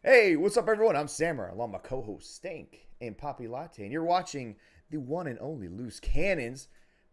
Hey, what's up, everyone? I'm Sammer, along with my co-host Stank and Poppy Latte, and you're watching the one and only Loose Cannons,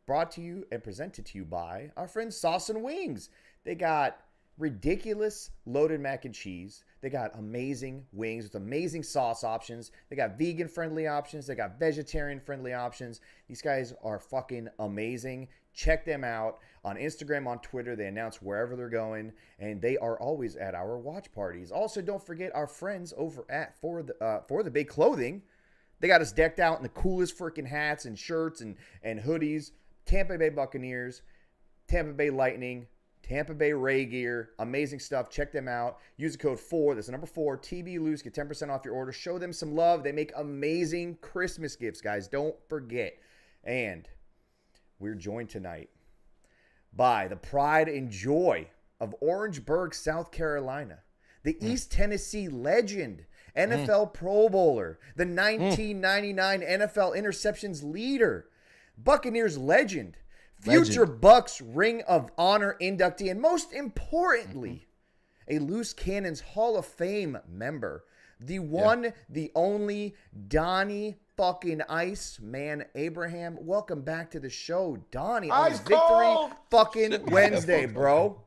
brought to you and presented to you by our friends Saucin Wings. They got ridiculous loaded mac and cheese. They got amazing wings with amazing sauce options. They got vegan-friendly options. They got vegetarian-friendly options. These guys are fucking amazing. Check them out on Instagram, on Twitter. They announce wherever they're going, and they are always at our watch parties. Also, don't forget our friends over at For the Big Clothing. They got us decked out in the coolest freaking hats and shirts and hoodies. Tampa Bay Buccaneers, Tampa Bay Lightning, Tampa Bay Ray gear. Amazing stuff. Check them out. Use the code 4. That's the number 4. TBLoose. Get 10% off your order. Show them some love. They make amazing Christmas gifts, guys. Don't forget. And we're joined tonight by the pride and joy of Orangeburg, South Carolina, the East Tennessee legend, NFL Pro Bowler, the 1999 NFL interceptions leader, Buccaneers legend, future Bucs Ring of Honor inductee, and most importantly, a Loose Cannons Hall of Fame member, the one, the only Donnie fucking Iceman Abraham. Welcome back to the show, Donnie, on this Victory fucking Wednesday, bro.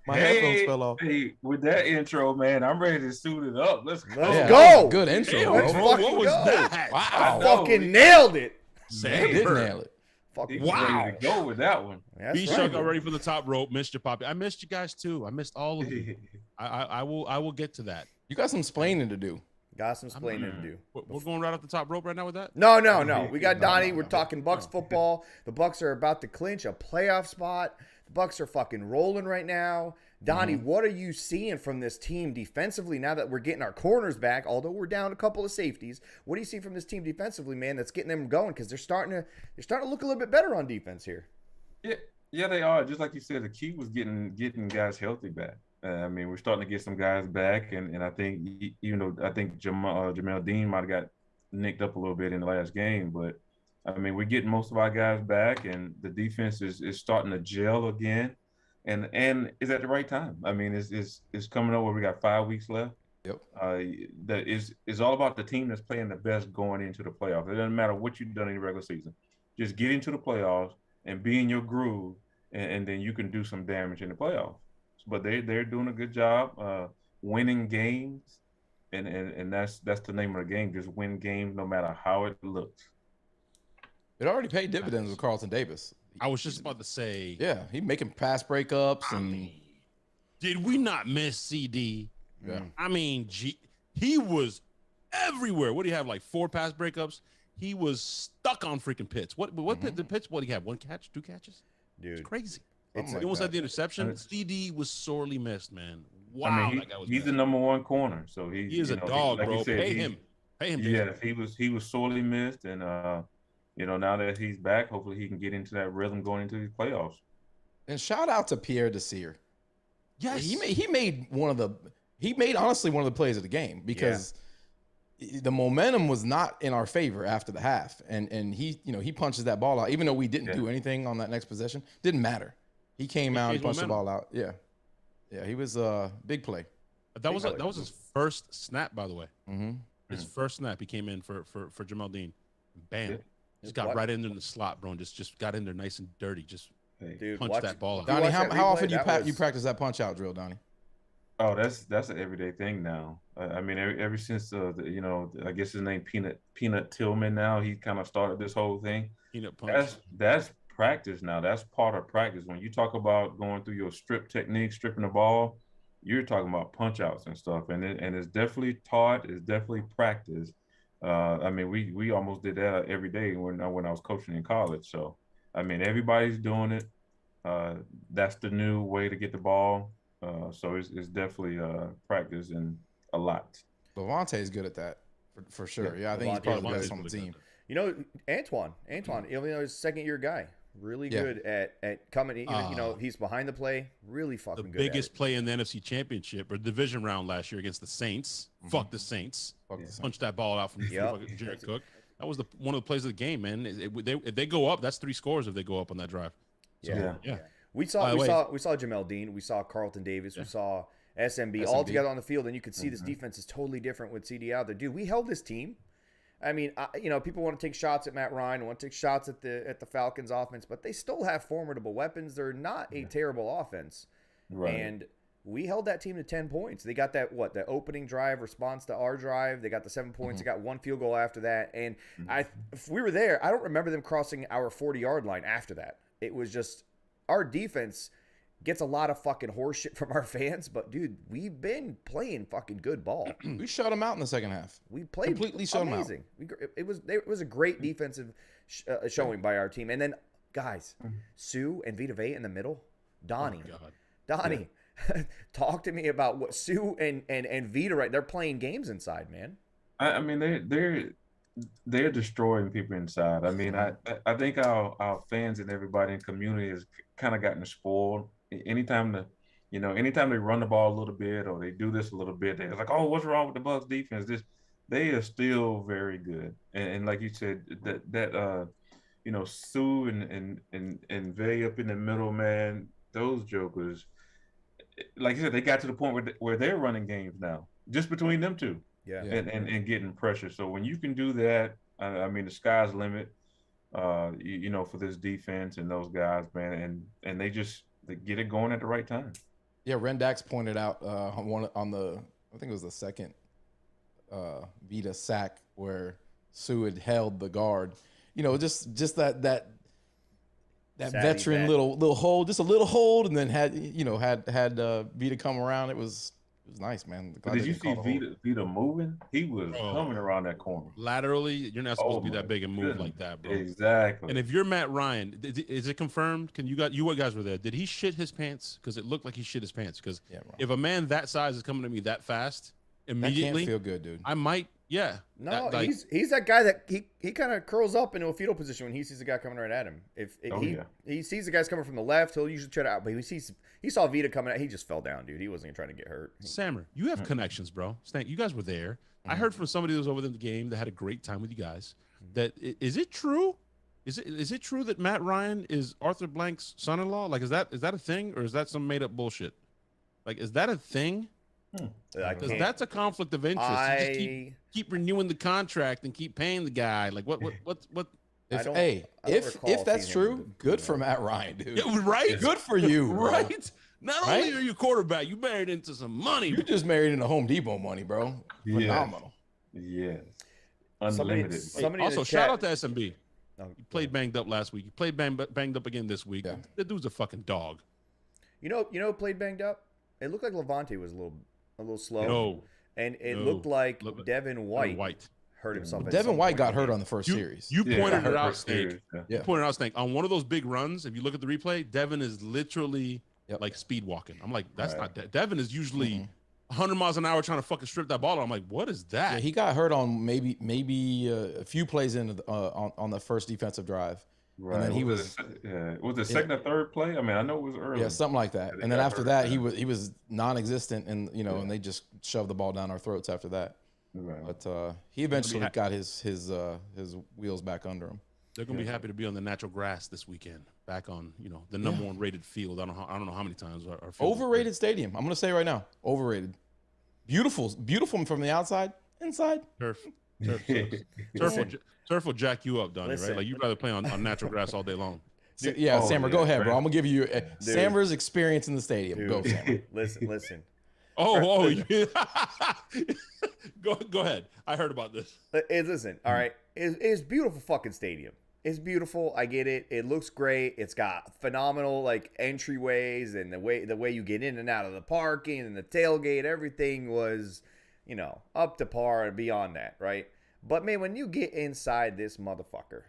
My headphones fell off. Hey, with that intro, man, I'm ready to suit it up. Let's go. Good intro, Damn, bro. Let's what fucking was go. that? Wow. I fucking nailed it. Sam did nail it. Fucking Ready to go with that one. That's B right. Shark got ready for the top rope. Missed you, Poppy. I missed you guys too. I missed all of you. I will get to that. You got some splaining to do. Got some splaining to do. We're going right off the top rope right now with that. No. We got Donnie. We're talking Bucs football. The Bucs are about to clinch a playoff spot. The Bucs are fucking rolling right now. Donnie, what are you seeing from this team defensively now that we're getting our corners back? Although we're down a couple of safeties, what do you see from this team defensively, man? That's getting them going because they're starting to look a little bit better on defense here. Yeah, they are. Just like you said, the key was getting guys healthy back. I mean, we're starting to get some guys back, and I think I think Jamel Dean might have got nicked up a little bit in the last game, but I mean, we're getting most of our guys back, and the defense is starting to gel again, and is at the right time. I mean, it's coming up where we got 5 weeks left. Yep. That is all about the team that's playing the best going into the playoffs. It doesn't matter what you've done in the regular season. Just get into the playoffs and be in your groove, and then you can do some damage in the playoffs. But they're doing a good job winning games, and that's the name of the game. Just win games no matter how it looks. It already paid dividends with Carlton Davis. I was just about to say. Yeah, he making pass breakups and. Did we not miss CD? Yeah. I mean, he was everywhere. What do you have? Like 4 pass breakups. He was stuck on freaking Pitts. What the Pitts? What do you have? 1 catch? 2 catches? Dude, It's crazy. It's It almost had the interception. CD was sorely missed, man. Wow, I mean, that guy was he's bad. the number 1 corner, so He is a dog, like bro. you said, Pay him. Yeah, he was sorely missed, and now that he's back, hopefully he can get into that rhythm going into these playoffs. And shout out to Pierre Desir. Yes, He made honestly one of the plays of the game because the momentum was not in our favor after the half, and he punches that ball out even though we didn't do anything on that next possession. Didn't matter. He came out and punched the ball out. Yeah, he was a big play. That was his first snap, by the way. Mm-hmm. His first snap, he came in for Jamel Dean. Bam. Just got right in the slot, bro, and just got in there nice and dirty. Just punched that ball out. Donnie, how often you practice that punch out drill, Donnie? Oh, that's an everyday thing now. I mean, ever since I guess his name Peanut Tillman. Now he kind of started this whole thing. Peanut punch. That's practice now. That's part of practice. When you talk about going through your strip technique, stripping the ball, you're talking about punch outs and stuff. And it's definitely taught. It's definitely practiced. I mean, we almost did that every day when I was coaching in college. So, I mean, everybody's doing it. That's the new way to get the ball. So it's definitely practice and a lot. Levante is good at that for sure. Yeah, I think he's probably the best on the team. You know, Antoine, even though he's a second-year guy, really good at coming. He's behind the play, really fucking good. The biggest play in the NFC Championship or division round last year against the Saints. Fuck the Saints. Punched that ball out from Jared Cook. That was one of the plays of the game, man. If they go up, that's 3 scores if they go up on that drive. So, yeah. We saw Jamel Dean. We saw Carlton Davis. We saw SMB all together on the field, and you could see this defense is totally different with CD out there. Dude, we held this team. I mean, people want to take shots at Matt Ryan, want to take shots at the Falcons offense, but they still have formidable weapons. They're not a terrible offense. Right. And we held that team to 10 points. They got the opening drive response to our drive. They got the 7 points. They got 1 field goal after that. And if we were there, I don't remember them crossing our 40-yard line after that. It was just our defense gets a lot of fucking horseshit from our fans, but dude, we've been playing fucking good ball. We shut them out in the second half. We played completely amazing. It was a great defensive showing by our team. And then guys, Sue and Vita Vea in the middle. Donnie, talk to me about what Sue and Vita they're playing games inside, man. I mean, they're destroying people inside. I mean, I think our fans and everybody in the community has kind of gotten spoiled. Anytime they run the ball a little bit or they do this a little bit, they're like, oh, what's wrong with the Bucs defense? They are still very good. And like you said, that Sue and Vea up in the middle, man, those jokers, like you said, they got to the point where they're running games now, just between them two. Yeah. And getting pressure. So when you can do that, I mean, the sky's the limit, for this defense and those guys, man, and they get it going at the right time. Yeah, Rendax pointed out I think it was the second Vita sack where Sue had held the guard. Just that veteran little hold, just a little hold, and then had Vita come around. It was nice, man. Did you see Vita moving? He was coming around that corner. Laterally, you're not supposed to be that big and move like that, bro. Exactly. And if you're Matt Ryan, is it confirmed? You guys were there. Did he shit his pants? Because it looked like he shit his pants. Because if a man that size is coming to me that fast, immediately, that can't feel good, dude. I might, yeah. No, he's that guy that he kind of curls up into a fetal position when he sees a guy coming right at him. He sees the guys coming from the left, he'll usually try to out. But he saw Vita coming out, he just fell down, dude. He wasn't trying to get hurt. Sammer, you have connections, bro. Stank, you guys were there. I heard from somebody that was over there in the game that had a great time with you guys. Is it true? Is it true that Matt Ryan is Arthur Blank's son-in-law? Like, is that a thing, or is that some made up bullshit? Like, is that a thing? Because that's a conflict of interest. You just keep renewing the contract and keep paying the guy. Like what? If that's true, good for Matt Ryan, dude. Yeah, right? Good for you, bro. Right? Not only are you quarterback, you married into some money. You just married into Home Depot money, bro. Phenomenal. Yes. Unlimited. Also, shout out to SMB. He played banged up last week. He played banged up again this week. Yeah. That dude's a fucking dog. You know, played banged up. It looked like Levante was a little slow. No. Looked like Devin White hurt himself. Devin White got hurt on the first series. You pointed it out, Stank. You pointed out, Stank. On one of those big runs, if you look at the replay, Devin is literally like speed walking. I'm like, that's not that. Devin is usually 100 miles an hour trying to fucking strip that ball. I'm like, what is that? Yeah, he got hurt on maybe a few plays in on the first defensive drive. Right. And then he was the second or third play? I mean, I know it was early. Yeah, something like that. And then after that, he was non-existent, and and they just shoved the ball down our throats after that. Right. But he eventually got his wheels back under him. They're gonna be happy to be on the natural grass this weekend, back on the number one rated field. I don't know how many times our field overrated stadium. I'm gonna say right now, overrated. Beautiful from the outside, inside. Turf will jack you up, Donnie, right? Like you'd rather play on natural grass all day long. Sammer, go ahead, bro. I'm gonna give you Sammer's experience in the stadium. Dude. Go, Sammer. Listen. Go ahead. I heard about this. Listen, all right. It's beautiful fucking stadium. It's beautiful. I get it. It looks great. It's got phenomenal like entryways, and the way you get in and out of the parking and the tailgate, everything was, up to par and beyond that, right? But man, when you get inside this motherfucker,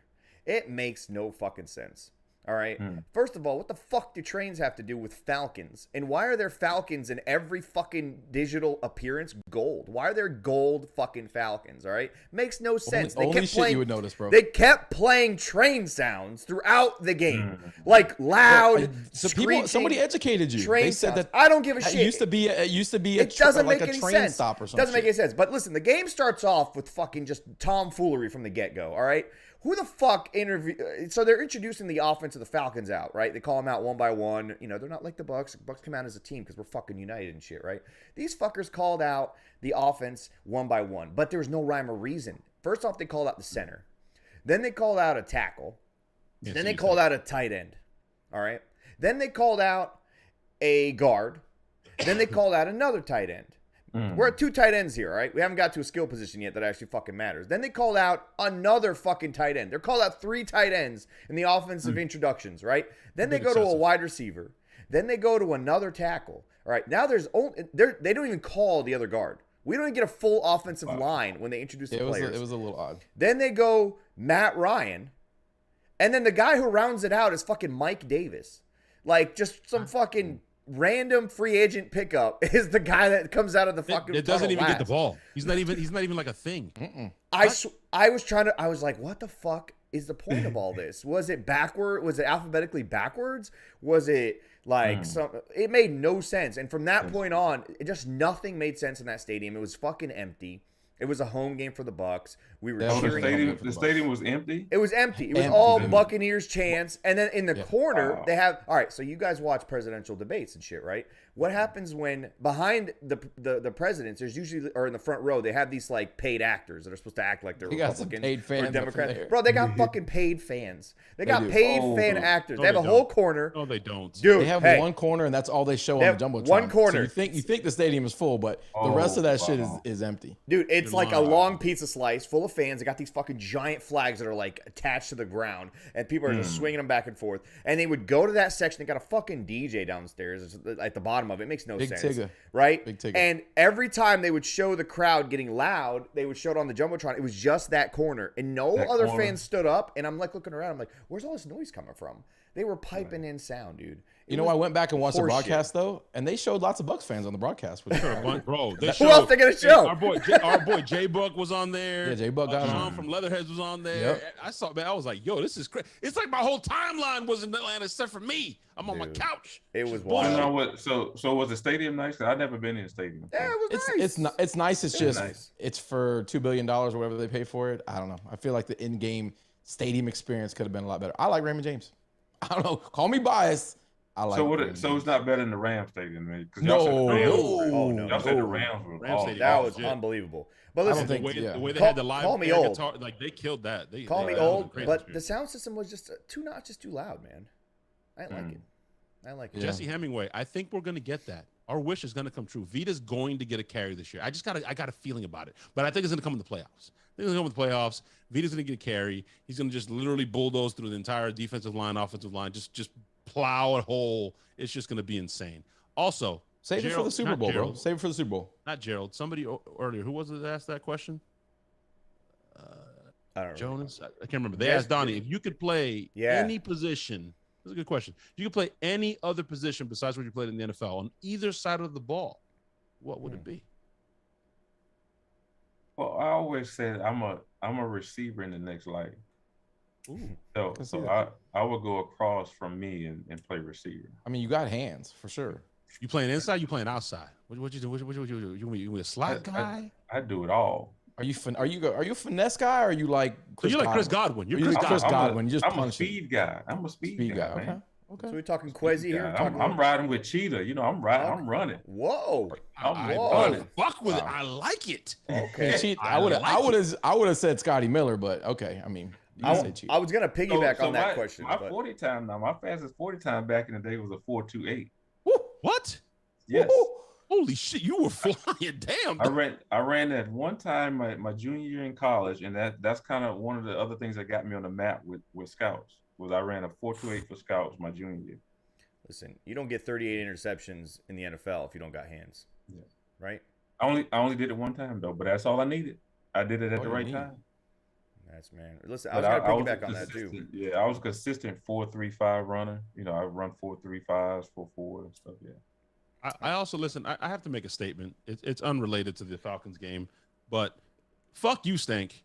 it makes no fucking sense. All right. First of all, what the fuck do trains have to do with Falcons? And why are there Falcons in every fucking digital appearance gold? Why are there gold fucking Falcons? All right. Makes no sense. Only shit you would notice, bro. They kept playing train sounds throughout the game. Like loud, screeching. Somebody educated you. They said that. I don't give a shit. It used to be a train stop or something. Doesn't make any sense. But listen, the game starts off with fucking just tomfoolery from the get-go. All right. Who the fuck so they're introducing the offense of the Falcons out, right? They call them out one by one. You know, they're not like the Bucs. Bucs come out as a team because we're fucking united and shit, right? These fuckers called out the offense one by one, but there was no rhyme or reason. First off, they called out the center. Then they called out a tackle. Then they called out a tight end. All right. Then they called out a guard. Then they called out another tight end. We're at 2 tight ends here, all right? We haven't got to a skill position yet that actually fucking matters. Then they called out another fucking tight end. They're called out 3 tight ends in the offensive introductions, right? Then they go to a wide receiver. Then they go to another tackle. All right, now they don't even call the other guard. We don't even get a full offensive line when they introduce the players. It was a little odd. Then they go Matt Ryan. And then the guy who rounds it out is fucking Mike Davis. Like, just some fucking random free agent pickup is the guy that comes out of the fucking. It doesn't even get the ball. He's not even like a thing. I was like, what the fuck is the point of all this? Was it backward? Was it alphabetically backwards? Was it like it made no sense. And from that point on, nothing made sense in that stadium. It was fucking empty. It was a home game for the Bucs. We were cheering. The stadium was empty? It was empty. It was all Buccaneers chants. And then in the corner, they have... All right, so you guys watch presidential debates and shit, right? What happens when behind the presidents, there's usually... Or in the front row, they have these, like, paid actors that are supposed to act like they're Republicans or Democrats. Bro, they got fucking paid fans. They got paid fan actors. They have a whole corner. No, they don't. Dude, they have one corner, and that's all they show on the Jumbotron. One corner. So you think the stadium is full, but the rest of that shit is empty. Dude, it's like a long pizza slice full of fans. They got these fucking giant flags that are like attached to the ground, and people are just swinging them back and forth. And they would go to that section. They got a fucking DJ downstairs at the bottom of it. It makes no sense, Tigger. Right? Big Tigger. And every time they would show the crowd getting loud, they would show it on the Jumbotron. It was just that corner, and no other fans stood up. And I'm like looking around. I'm like, where's all this noise coming from? They were piping in sound, dude. You know, I went back and watched the broadcast though, and they showed lots of Bucs fans on the broadcast. Bro, who else they gonna show? Our boy J Buck was on there. Yeah, J Buck got Sean from Leatherheads was on there. Yep. I saw, man. I was like, yo, this is crazy. It's like my whole timeline was in Atlanta except for me. I'm on my couch. It was wild. You know what? So was the stadium nice? I've never been in a stadium. Yeah, it was nice. It's nice. It's just it's for $2 billion or whatever they pay for it. I don't know. I feel like the in-game stadium experience could have been a lot better. I like Raymond James. I don't know. Call me biased. I like so it's not better than the Rams stadium, man. No. Y'all said the Rams were awesome. That was unbelievable. But listen, the way they had the live call me old. Guitar, like they killed that. Call me old, but the sound system was just too loud, man. I didn't like it. I like it. Jesse Hemingway, I think we're gonna get that. Our wish is gonna come true. Vita's going to get a carry this year. I got a feeling about it, but I think it's gonna come in the playoffs. I think it's gonna come in the playoffs. Vita's gonna get a carry. He's gonna just literally bulldoze through the entire defensive line, offensive line, just plow a hole. It's just gonna be insane. Also, save it for the Super Bowl, bro. Save it for the Super Bowl. Not Gerald. Somebody earlier. Who was it that asked that question? I don't know. Jonas. I can't remember. They asked Donnie if you could play any position. That's a good question. If you could play any other position besides what you played in the NFL on either side of the ball, what would it be? Well, I always said I'm a receiver in the next life. Ooh. So I would go across from me and play receiver. I mean, you got hands for sure. You playing inside? You playing outside? What you do? What you do? You a slot guy? I do it all. Are you a finesse guy, or are you like Chris Godwin? Chris Godwin? You're Chris Godwin. I'm a speed guy. I'm a speed guy, man. Okay. So we're talking Quezzy here. I'm riding with Cheetah. You know, I'm running. Whoa. I'm running. Fuck with it. I like it. Okay. I would have said Scotty Miller, but okay. I mean, I was gonna piggyback on that question. My 40 time now. My fastest 40 time back in the day was a 4.28. What? Yes. Holy shit, you were flying. Damn. I ran that one time my junior year in college, and that's kind of one of the other things that got me on the map with scouts. Was I ran a 4.28 for scouts my junior year. Listen, you don't get 38 interceptions in the NFL if you don't got hands. Yeah. Right? I only did it one time though, but that's all I needed. I did it at the right time. Nice, man. Listen, I was gonna piggyback on that too. Yeah, I was a consistent 4.35 runner. You know, I run 4.35s, 4.4 and stuff. Yeah. I also listen. I have to make a statement. It's unrelated to the Falcons game, but fuck you, Stank.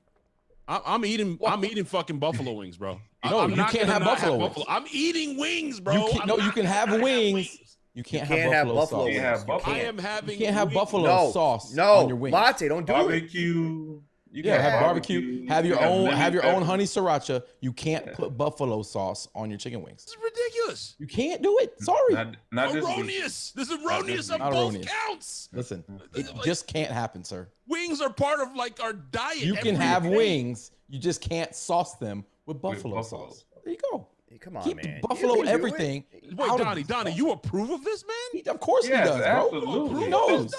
I'm eating fucking buffalo wings, bro. No, you can't have buffalo wings. I'm eating wings, bro. You can have wings. You can't have buffalo wings. I am having. You can't have buffalo sauce on your wings. Latte, don't do barbecue. You Yeah, can have barbecue. Have your own lemon honey sriracha. You can't put buffalo sauce on your chicken wings. This is ridiculous. You can't do it. Sorry. Not this week. Erroneous. This is erroneous on Not both erroneous. counts. Listen, it Like, just can't happen, sir. wings are part of like our diet. You can every have day. wings. You just can't sauce them with buffalo sauce. There you go. Hey, come on, Keep man. the buffalo You can do everything. Wait, out of Donnie, you approve of this, man? Of course Yes, he does, bro. absolutely. He knows.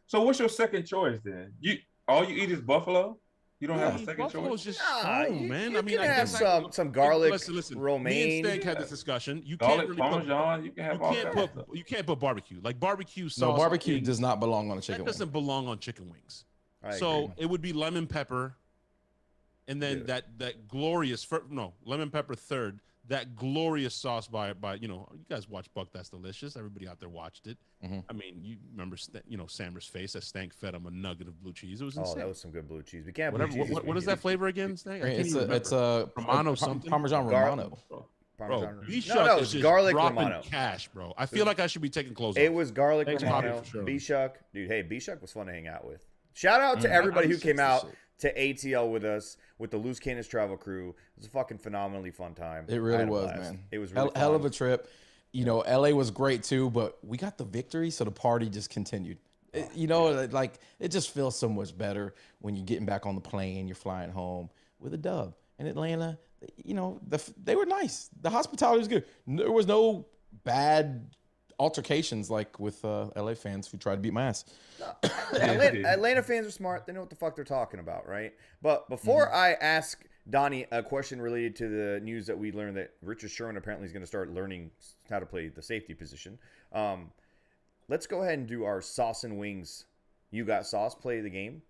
So what's your second choice then? All you eat is buffalo? You don't have a second Buffalo's choice? just Nah, man. you I mean, can I have guess some garlic, listen. romaine. Me and Stank had this discussion. You Garlic can't really Parmesan, you can have all kinds of stuff. you can't put barbecue. Like barbecue sauce. No, barbecue on wings, does not belong on a that chicken doesn't wing. belong on chicken wings. I So agree. it would be lemon pepper, and then Yeah. that glorious lemon pepper third. That glorious sauce by you guys watch Buck That's Delicious. Everybody out there watched it. Mhm. I mean, you remember Sammer's face as Stank fed him a nugget of blue cheese. It was Oh, insane. that was some good blue cheese. We can't. Whatever. Blue cheese What is that flavor again, Stank? I can't It's even a remember. Romano something? Parmesan Gar- Romano. Bro, Parmesan. B-Shuck No, is it's just garlic dropping Romano. cash, bro. I feel like I should be taking clothes off. It was garlic Thanks, Romano. Poppy, for sure. B-Shuck. Dude, hey, B-Shuck was fun to hang out with. Shout out to everybody who came out to ATL with us, with the Loose Cannons travel crew. It was a fucking phenomenally fun time. It I really had a was, blast. man. It was really hell of fun. a trip. LA was great too, but we got the victory, so the party just continued. It just feels so much better when you're getting back on the plane, you're flying home with a dub. In Atlanta, they were nice. The hospitality was good. There was no bad altercations like with LA fans who tried to beat my ass. Atlanta fans are smart. They know what the fuck they're talking about, right? But before I ask Donnie a question related to the news that we learned that Richard Sherman apparently is going to start learning how to play the safety position, let's go ahead and do our Saucin Wings You Got Sauce play of the game.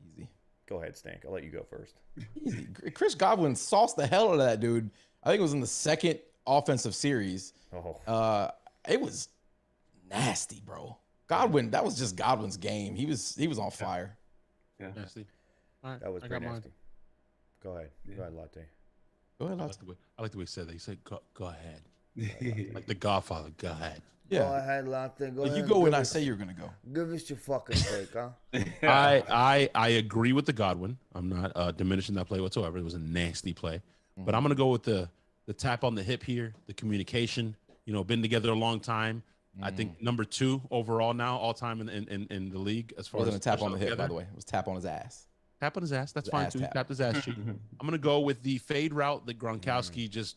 Easy. Go ahead, Stank. I'll let you go first. Easy. Chris Godwin sauced the hell out of that dude. I think it was in the second offensive series. Oh, It was nasty, bro. Godwin, that was just Godwin's game. He was on fire. Yeah. Nasty. All right, that was I pretty got mine. nasty. Go ahead. Go ahead, Latte. Go ahead, I Latte. like the way he said that. He said, "Go ahead," like the Godfather. Go ahead. Go Yeah. ahead, Latte. Go Like, ahead. you go when Give I us- say you're gonna go. Give us your fucking take, huh? I agree with the Godwin. I'm not diminishing that play whatsoever. It was a nasty play, but I'm gonna go with the tap on the hip here, the communication. Been together a long time. I think number 2 overall now, all time in the league as It far wasn't as a tap on the hip, together. by the way. It was tap on his ass. Tap on his ass. That's His fine ass too. tap. Tapped his ass cheek. I'm gonna go with the fade route that Gronkowski just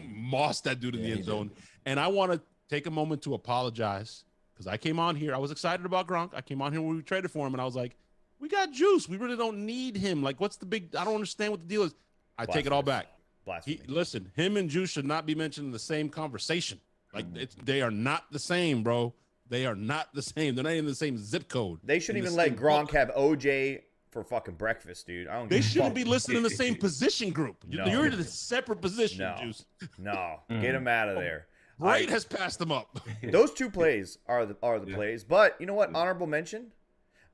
mossed that dude in the Yeah, end he zone. And I want to take a moment to apologize because I came on here. I was excited about Gronk. I came on here when we traded for him, and I was like, "We got juice. We really don't need him. Like, what's the big? I don't understand what the deal is." I take it all back. Blasphemy. Listen, him and Juice should not be mentioned in the same conversation. Like, they are not the same, bro. They are not the same. They're not even the same zip code. They shouldn't in the even let same Gronk book. have OJ for fucking breakfast, dude. I don't. They give a shouldn't fuck. be listed in the same position group. No. You're in a separate position, No. Juice. No, get him out of there. Bright has passed them up. Those 2 plays are the plays. But you know what? Honorable mention,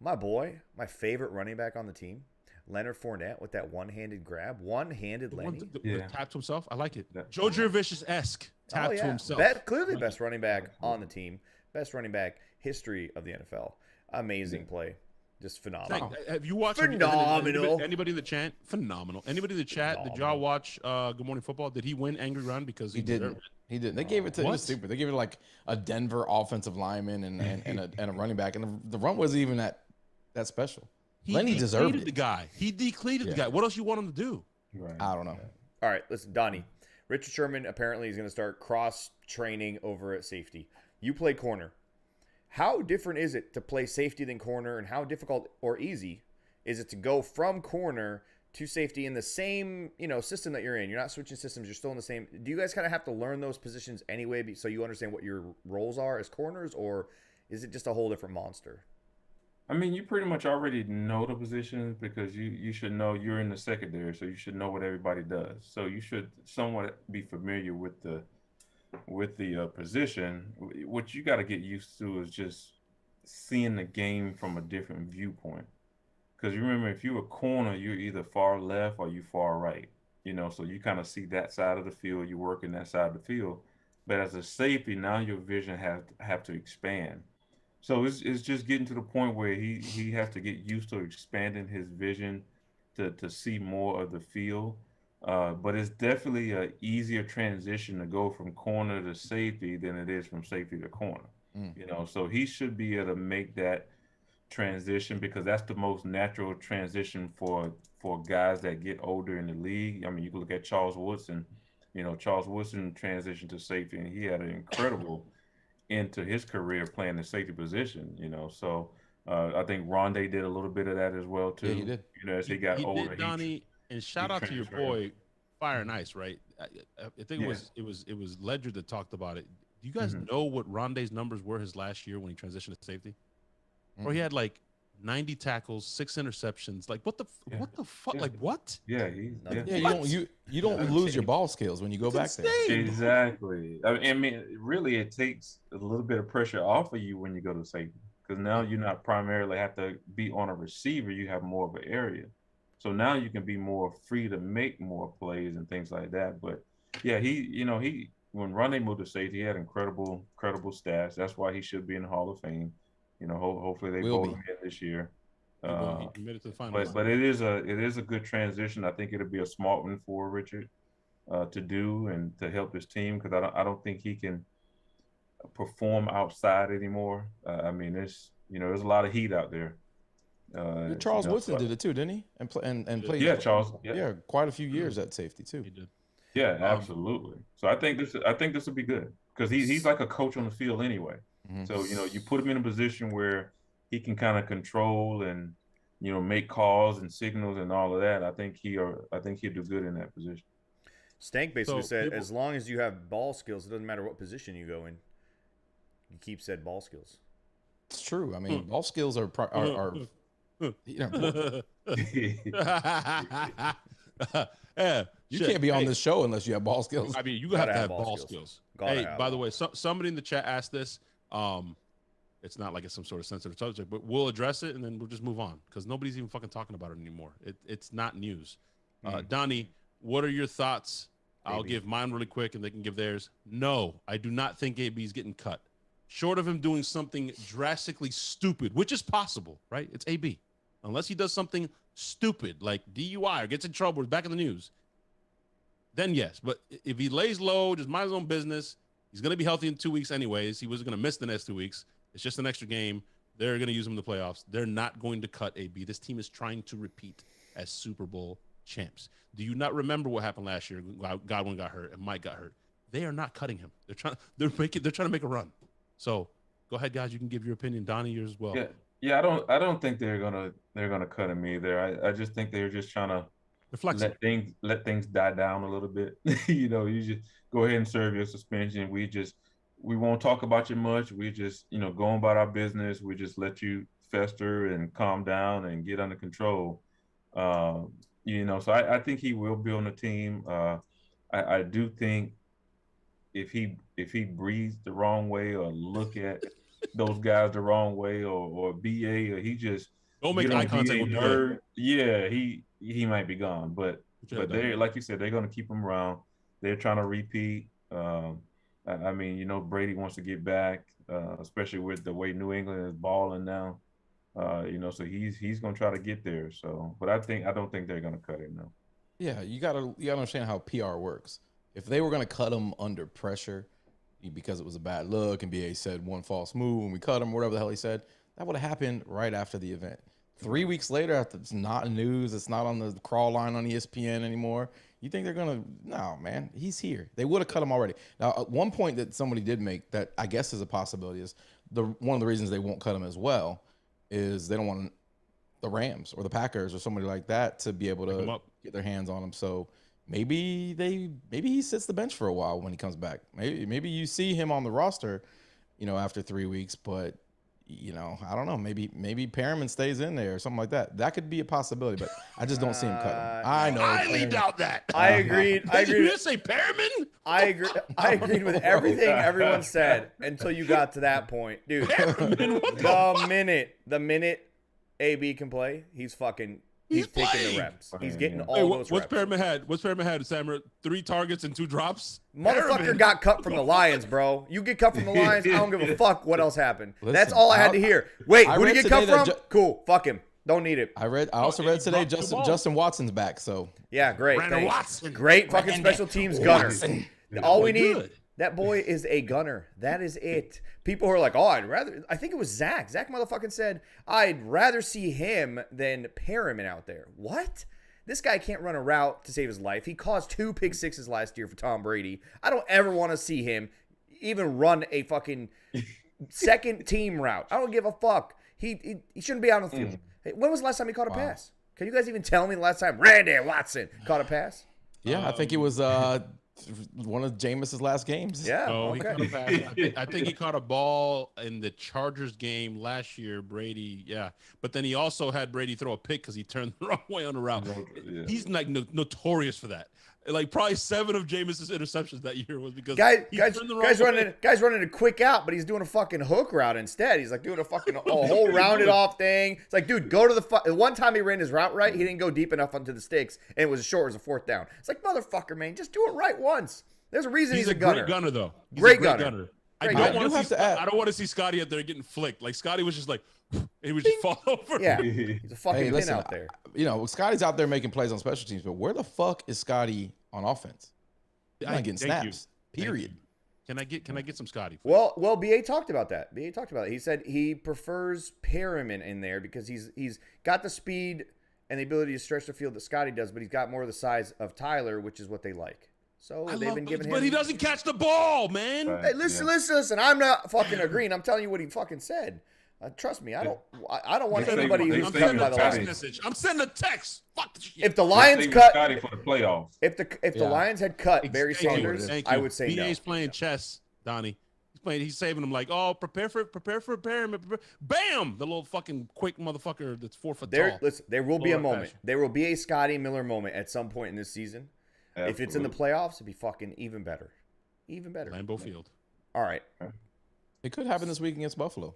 my boy, my favorite running back on the team, Leonard Fournette with that one-handed grab, one-handed landing. Tap to himself. I like it. Yeah. Joe Jurevicius-esque. Tap Oh, to himself. Clearly best running back on the team, best running back history of the NFL. Amazing play, just phenomenal. Have you watched Phenomenal. Anybody in the chat? Phenomenal. Anybody in the chat? Did y'all watch Good Morning Football? Did he win Angry Run because He deserved didn't. it? He didn't. They gave it to. It What? was stupid. They gave it like a Denver offensive lineman and a running back, and the run wasn't even that special. He Lenny deserved decleated it. the guy. He decleated the Yeah. guy. What else you want him to do? Right. I don't know. All right, listen, Donnie. Richard Sherman apparently is going to start cross-training over at safety. You play corner. How different is it to play safety than corner, and how difficult or easy is it to go from corner to safety in the same, system that you're in? You're not switching systems. You're still in the same. Do you guys kind of have to learn those positions anyway so you understand what your roles are as corners, or is it just a whole different monster? I mean, you pretty much already know the positions because you should know you're in the secondary, so you should know what everybody does. So you should somewhat be familiar with the position. What you got to get used to is just seeing the game from a different viewpoint. Because you remember, if you're a corner, you're either far left or you far right. So you kind of see that side of the field. You work in that side of the field. But as a safety, now your vision have to expand. So it's just getting to the point where he has to get used to expanding his vision to see more of the field. But it's definitely a easier transition to go from corner to safety than it is from safety to corner. You know, so he should be able to make that transition because that's the most natural transition for guys that get older in the league. I mean, you can look at Charles Woodson. You know, Charles Woodson transitioned to safety, and he had an incredible into his career playing the safety position. You know, so I think Rondé did a little bit of that as well too. Yeah, he did. You know, as he got he older, did, Donnie. And shout out to your boy, Fire and Ice, right? I think it was Ledger that talked about it. Do you guys know what Rondé's numbers were his last year when he transitioned to safety? Or he had like 90 tackles, 6 interceptions. Like what the fuck? Like what? Yeah, you don't lose your ball skills when you go back there. Exactly. I mean, really, it takes a little bit of pressure off of you when you go to safety because now you're not primarily have to be on a receiver. You have more of an area, so now you can be more free to make more plays and things like that. But yeah, he when Ronnie moved to safety, he had incredible stats. That's why he should be in the Hall of Fame. You know, hopefully they vote him in this year. He committed to the final. But it is a good transition. I think it'll be a smart one for Richard to do and to help his team because I don't think he can perform outside anymore. I mean, there's a lot of heat out there. Charles Woodson did it too, didn't he? And played. Yeah, Charles. Yeah, quite a few years at safety too. He did. Yeah, absolutely. So I think this will be good because he's like a coach on the field anyway. So you put him in a position where he can kind of control and make calls and signals and all of that. I think he'll do good in that position. Stank basically said, as long as you have ball skills, it doesn't matter what position you go in. You keep said ball skills. It's true. I mean, ball skills are yeah, you can't be on this show unless you have ball skills. I mean, you have to have ball skills. Hey, by the way, somebody in the chat asked this. It's not like it's some sort of sensitive subject, but we'll address it and then we'll just move on because nobody's even fucking talking about it anymore. It's not news. Donnie, what are your thoughts? I'll give mine really quick and they can give theirs. No, I do not think AB's getting cut. Short of him doing something drastically stupid, which is possible, right? It's AB. Unless he does something stupid like DUI or gets in trouble or is back in the news, then yes. But if he lays low, just mind his own business, he's going to be healthy in 2 weeks anyways. He was going to miss the next 2 weeks. It's just an extra game. They're going to use him in the playoffs. They're not going to cut AB. This team is trying to repeat as Super Bowl champs. Do you not remember what happened last year? Godwin got hurt and Mike got hurt. They are not cutting him. They're trying to make a run. So go ahead, guys. You can give your opinion. Donnie, yours as well. Yeah. I don't think they're gonna cut him either. I just think they're just trying to let things die down a little bit. You just go ahead and serve your suspension. We won't talk about you much. We just go about our business. We just let you fester and calm down and get under control. So I think he will be on the team. I do think if he breathes the wrong way or look at those guys the wrong way or BA or he just don't make eye contact with nerd, he might be gone. But they, like you said, they're going to keep him around. They're trying to repeat. I mean, Brady wants to get back, especially with the way New England is balling now. So he's going to try to get there. So, but I don't think they're going to cut him now. Yeah, you gotta understand how PR works. If they were going to cut him under pressure because it was a bad look and BA said one false move and we cut him, whatever the hell he said, that would have happened right after the event. 3 weeks later, after it's not news, it's not on the crawl line on ESPN anymore, you think they're going to, no, man, he's here. They would have cut him already. Now, one point that somebody did make that I guess is a possibility is one of the reasons they won't cut him as well is they don't want the Rams or the Packers or somebody like that to be able to get their hands on him. So maybe he sits the bench for a while when he comes back. Maybe you see him on the roster, after 3 weeks, but I don't know. Maybe Perriman stays in there or something like that. That could be a possibility, but I just don't see him cutting. I know. I highly doubt that. I agreed. Did you just say Perriman? I agreed with everything everyone said until you got to that point, dude. Perriman, what the minute AB can play, he's fucking He's taking playing. the reps. He's getting Hey, all those what's reps. Perriman had? What's Perriman had, Sammer? 3 targets and 2 drops? Motherfucker Perriman. got cut from the Lions, bro. You get cut from the Lions, I don't give a fuck what else happened. Listen, That's all I had to hear. Wait, I who did read he get cut today that from? Cool, fuck him. Don't need it. I also read today dropped the ball. Justin Watson's back. So Yeah, great. Brandon Thanks. Watson. Great fucking special teams gunner. All we need, Good. that boy is a gunner. That is it. People who are like, oh, I think it was Zach. Zach motherfucking said, I'd rather see him than Perriman out there. What? This guy can't run a route to save his life. He caused 2 pick sixes last year for Tom Brady. I don't ever want to see him even run a fucking second team route. I don't give a fuck. He shouldn't be out on the field. Hey, when was the last time he caught a pass? Can you guys even tell me the last time Randy Watson caught a pass? yeah, I think it was one of Jameis's last games. Yeah. Oh, he okay. caught a pass. I think he caught a ball in the Chargers game last year. Brady, yeah, but then he also had Brady throw a pick because he turned the wrong way on the route. Yeah. He's like notorious for that. Like probably 7 of Jameis's interceptions that year was because Guys turned the wrong way. running a quick out, but he's doing a fucking hook route instead. He's like doing a fucking whole rounded off thing. It's like, dude, go to the one time he ran his route right, he didn't go deep enough onto the sticks, and it was as short as a 4th down. It's like, motherfucker, man, just do it right once. There's a reason he's a gunner. Great gunner though. He's Great a gunner. I Great don't gunner. want to see. I don't want to see Scotty out there getting flicked. Like Scotty was just like, he would just fall over. Yeah, he's a fucking Hey, pin listen, out there. Scotty's out there making plays on special teams, but where the fuck is Scotty on offense? He's not getting Thank you. snaps. Period. Can I get some Scotty? Well, BA talked about that. BA talked about it. He said he prefers Perriman in there because he's got the speed and the ability to stretch the field that Scotty does, but he's got more of the size of Tyler, which is what they like. So they've been giving him. But he doesn't catch the ball, man. Right. Hey, listen. I'm not fucking agreeing. I'm telling you what he fucking said. Trust me, I don't want They say- anybody they who's say cut the by the text Lions. Message. I'm sending a text. Fuck the shit. If the They Lions saved cut, Scotty for the playoffs. if the Yeah. Lions had cut Barry Thank you. Sanders, Thank I you. would say no. BA's playing chess, Donnie. He's saving them like, oh, prepare for Perriman. Bam! The little fucking quick motherfucker that's 4 foot tall. Listen, there will be a Lord moment. fashion. There will be a Scotty Miller moment at some point in this season. If it's in the Absolutely. playoffs, it'd be fucking even better. Even better. Lambeau Field. All right. It could happen this week against Buffalo.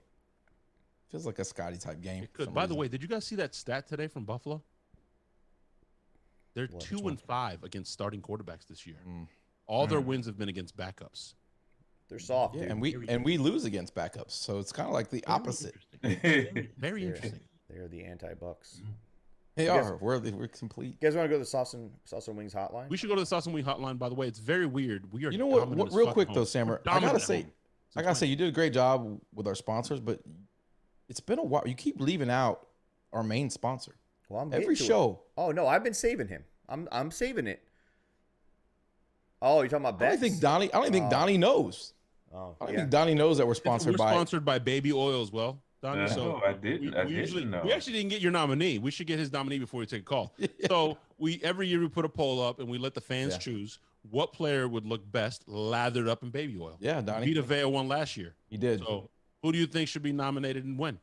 Feels like a Scotty type game. It could. By the way, did you guys see that stat today from Buffalo? They're 2-5 against starting quarterbacks this year. All their wins have been against backups. They're soft, Yeah, dude. and we lose against backups, so it's kind of like the opposite. Very interesting. They're the anti-Bucks. They guys- are. We're complete. You guys want to go to the Saucin Wings hotline? We should go to the Saucin Wing hotline. By the way, it's very weird. We are. You know what? dominant as Real fuck quick at though, home. Sammer, We're I dominant gotta at home. say, you did a great job with our sponsors, but it's been a while. You keep leaving out our main sponsor Well, I'm every getting to it. show. Oh no, I've been saving him. I'm saving it. Oh, you're talking about I bets? don't think Donnie knows. Oh, I don't yeah. think Donnie knows that we're sponsored by. Sponsored by Baby Oil as well, Donnie. So No, I didn't. I didn't know. we actually didn't get your nominee. We should get his nominee before we take a call. So every year we put a poll up and we let the fans choose what player would look best lathered up in baby oil. Yeah, Donnie. Vita Vea won last year. He did. So who do you think should be nominated and when?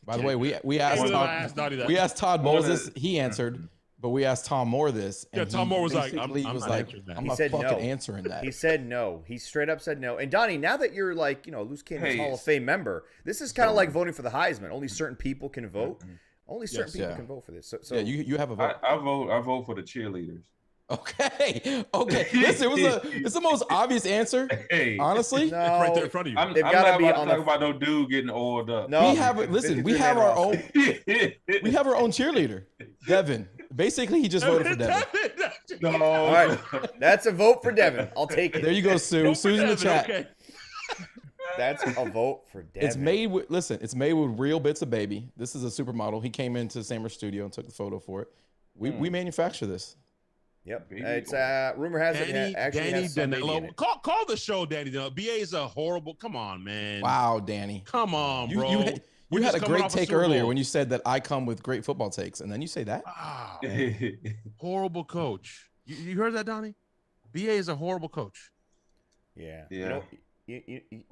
By the way, we asked I Todd, asked Donnie that. we asked Todd Moses. He answered, but we asked Tom Moore this. Yeah, and Tom he Moore was like, basically I'm was not like, answering that. I'm He not said fucking no. answering that. He said no. He straight up said no. And Donnie, now that you're like, Loose Cannon's Hey, Hall of Fame member, this is kind of like voting for the Heisman. Only certain people can vote. Only certain people Yeah. can vote for this. So yeah, you have a vote. I vote for the cheerleaders. Okay. Listen, it's the most obvious answer. Hey, Honestly, no, Right there in front of you. I'm They've not gotta be about on to the- talk about no dude getting oiled up. no. we have our own. We have our own cheerleader, Devin. Basically, he just voted for Devin. No. All right, that's a vote for Devin. I'll take it. There you go, Sue. Sue's in the chat. Okay. That's a vote for Devin. It's made with it's made with real bits of baby. This is a supermodel. He came into Sammer's studio and took the photo for it. We manufacture this. Yep. Baby It's rumor has it actually Danny has some baby in Danilo. it. Call the show, Danny Danilo. BA is a horrible. Come on, man. Wow, Danny. Come on, You bro. you, We're you had just a coming great off a take Super earlier Bowl. when you said that I come with great football takes, and then you say that. Wow. Horrible coach. You heard that, Donnie? BA is a horrible coach. Yeah. Yeah. You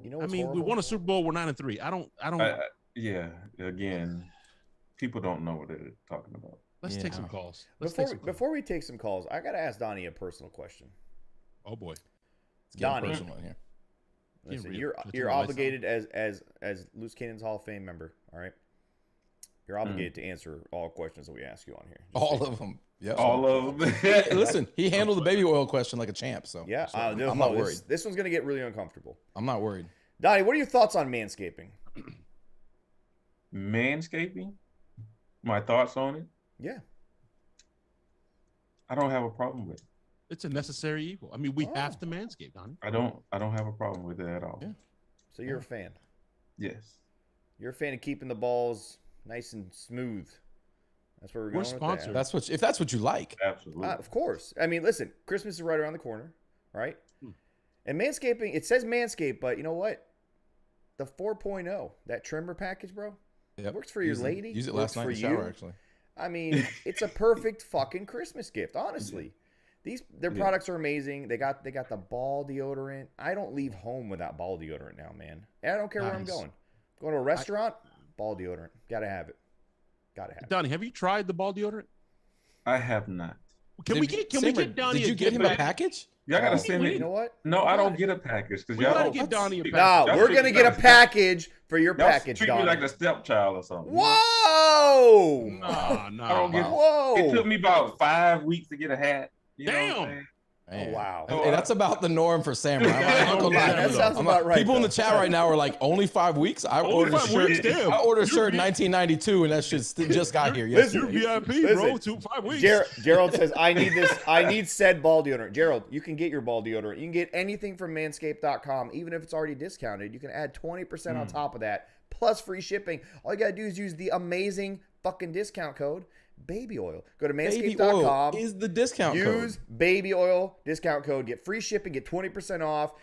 know I what's mean, horrible? we won a Super Bowl. We're 9-3. I don't. Yeah. Again, people don't know what they're talking about. Let's take some Yeah. calls. Let's take some calls. Before we take some calls, I gotta ask Donnie a personal question. Oh boy. It's getting Donnie. personal in here. Listen, real. you're Let's you're hear my obligated as Loose Cannon's Hall of Fame member. All right. You're obligated to answer all questions that we ask you on here. All of them. Yeah. All of them. Listen, he handled the baby oil question like a champ. So yeah, so I'm not worried. This one's gonna get really uncomfortable. I'm not worried. Donnie, what are your thoughts on manscaping? Manscaping? My thoughts on it? Yeah. I don't have a problem with it. It's a necessary evil. I mean, we have to manscape, Donnie. I don't have a problem with it at all. Yeah. So you're a fan. Yes. You're a fan of keeping the balls nice and smooth. That's where we're going. We're sponsored. With If that's what you like. Absolutely. of course. I mean, listen, Christmas is right around the corner, right? And manscaping, it says Manscaped, but you know what? The 4.0, that trimmer package, bro, works for your lady. Use it last night in the shower, actually. I mean, it's a perfect fucking Christmas gift, honestly. Their products are amazing. They got the ball deodorant. I don't leave home without ball deodorant now, man. And I don't care where I'm going. Going to a restaurant, ball deodorant. Gotta have it. Donnie, have you tried the ball deodorant? I have not. Can we get Donnie? Did you get him a package? Y'all gotta send me. You know what? No, I don't get a package because We y'all gotta don't get Donnie a package. No, we're gonna get a package for your Y'all package, treat me Donnie. like a stepchild or something. Whoa! No. I don't get. Whoa! It took me about 5 weeks to get a hat. You know what I'm Damn. saying? Oh, wow. Hey, that's about the norm for Samurai. I'm not gonna lie. That sounds about right. People in the chat right now are like, only 5 weeks? I ordered a shirt. Damn. I ordered a shirt in 1992, and that shit just got here. Yes, You're VIP, bro. 5 weeks. Gerald says, I need this. I need said ball deodorant. Gerald, you can get your ball deodorant. You can get anything from manscaped.com, even if it's already discounted. You can add 20% on top of that, plus free shipping. All you got to do is use the amazing fucking discount code, baby oil. Go to manscaped.com. Baby oil is the discount code. Use baby oil discount code. Get free shipping. Get 20% off.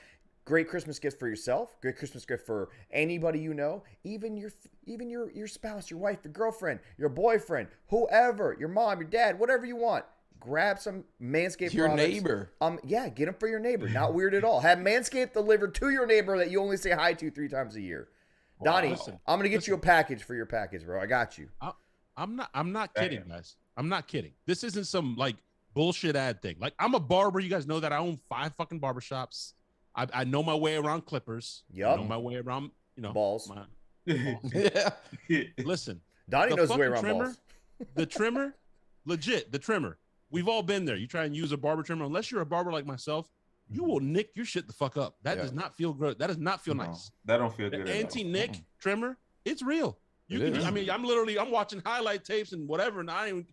Great Christmas gift for yourself. Great Christmas gift for anybody you know. Even your spouse, your wife, your girlfriend, your boyfriend, whoever, your mom, your dad, whatever you want. Grab some Manscaped Your products. neighbor. Yeah, get them for your neighbor. Not weird at all. Have Manscaped delivered to your neighbor that you only say hi to 3 times a year. Donnie, Listen, I'm gonna get you a package for your package, bro. I got you. I'm not kidding, guys. I'm not kidding. This isn't some like bullshit ad thing. Like, I'm a barber. You guys know that I own 5 fucking barbershops. I know my way around clippers. Yup. I know my way around, Balls. Yeah. Listen, Donnie knows his way around trimmer, balls. the trimmer, legit, the trimmer. We've all been there. You try and use a barber trimmer. Unless you're a barber like myself, you will nick your shit the fuck up. That does not feel good. That does not feel nice. That don't feel The good. anti-nick trimmer, it's real. I mean, I'm watching highlight tapes and whatever, and I ain't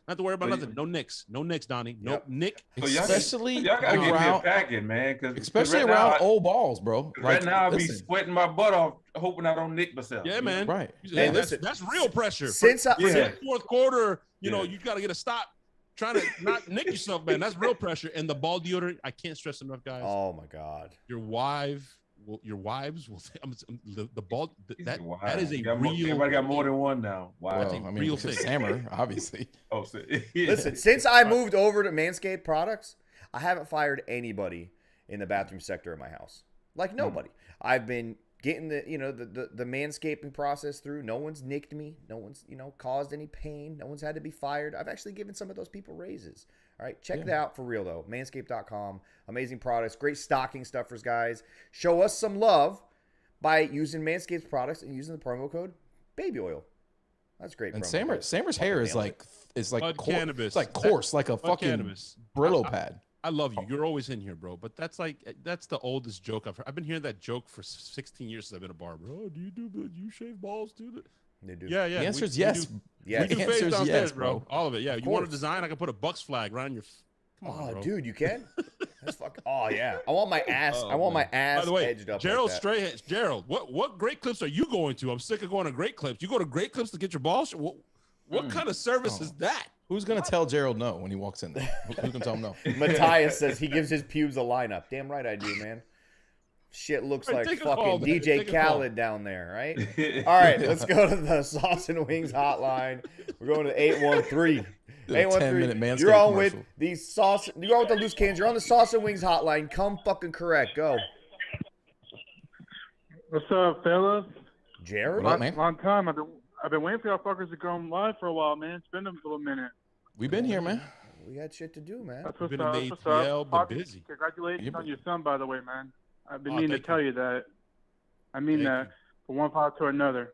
not to worry about nothing. No nicks, Donnie. No nick. So Especially y'all gotta get me a around, packet, man. especially right around now, old balls, bro. Right now, I be sweating my butt off, hoping I don't nick myself. Yeah, man. Right. Hey, listen, that's real pressure. Since Fourth quarter, you got to get a stop. Trying to not nick yourself, man. That's real pressure. And the ball deodorant, I can't stress enough, guys. Oh my God. Your wives will. The ball. That is a real. Everybody got more than one now. Wow. Well, I mean, real because thing. Hammer, obviously. Oh, so, Listen, since I moved over to Manscaped products, I haven't fired anybody in the bathroom sector of my house. Like nobody. I've been getting the manscaping process through. No one's nicked me. No one's caused any pain. No one's had to be fired. I've actually given some of those people raises. All right, check that out for real though. Manscaped.com. Amazing products. Great stocking stuffers, guys. Show us some love by using Manscaped's products and using the promo code baby oil. That's great. And Sammer's hair is like cannabis. It's like coarse, like a fucking cannabis. Brillo pad. I love you. You're always in here, bro. But that's the oldest joke I've heard. I've been hearing that joke for 16 years since I've been a barber. Oh, do you shave balls too? They do. Yeah. The answer is yes. Yeah. We do The fades answer is downstairs, yes, bro. All of it. Yeah. You course. want a design? I can put a Bucs flag right on your. Come on, bro. Dude, you can. That's fucking. Oh yeah. I want my ass. I want my ass By the way, edged up. Gerald like that. Gerald, what great clips are you going to? I'm sick of going to great clips. You go to great clips to get your balls. What kind of service is that? Who's gonna tell Gerald no when he walks in there? Who's gonna tell him no? Matthias says he gives his pubes a lineup. Damn right I do, man. Shit looks Right, like take a fucking call, man. DJ Take a call. Khaled down there, right? All right, let's go to the Saucin Wings hotline. We're going to 813. 10-minute Manscaped You're on commercial. with the sauce. You're on with the loose cans. You're on the Saucin Wings hotline. Come fucking correct. Go. What's up, fellas? Jared? What up, man? Long time. I've been waiting for y'all fuckers to go on live for a while, man. It's been a little minute. We've been here, man. We got shit to do, man. That's what's Been up. in the What's ATL, up? but Poppy, busy. Congratulations on your son, by the way, man. I've been Oh, meaning to thank tell you. you that. I mean Thank that you. from one part to another.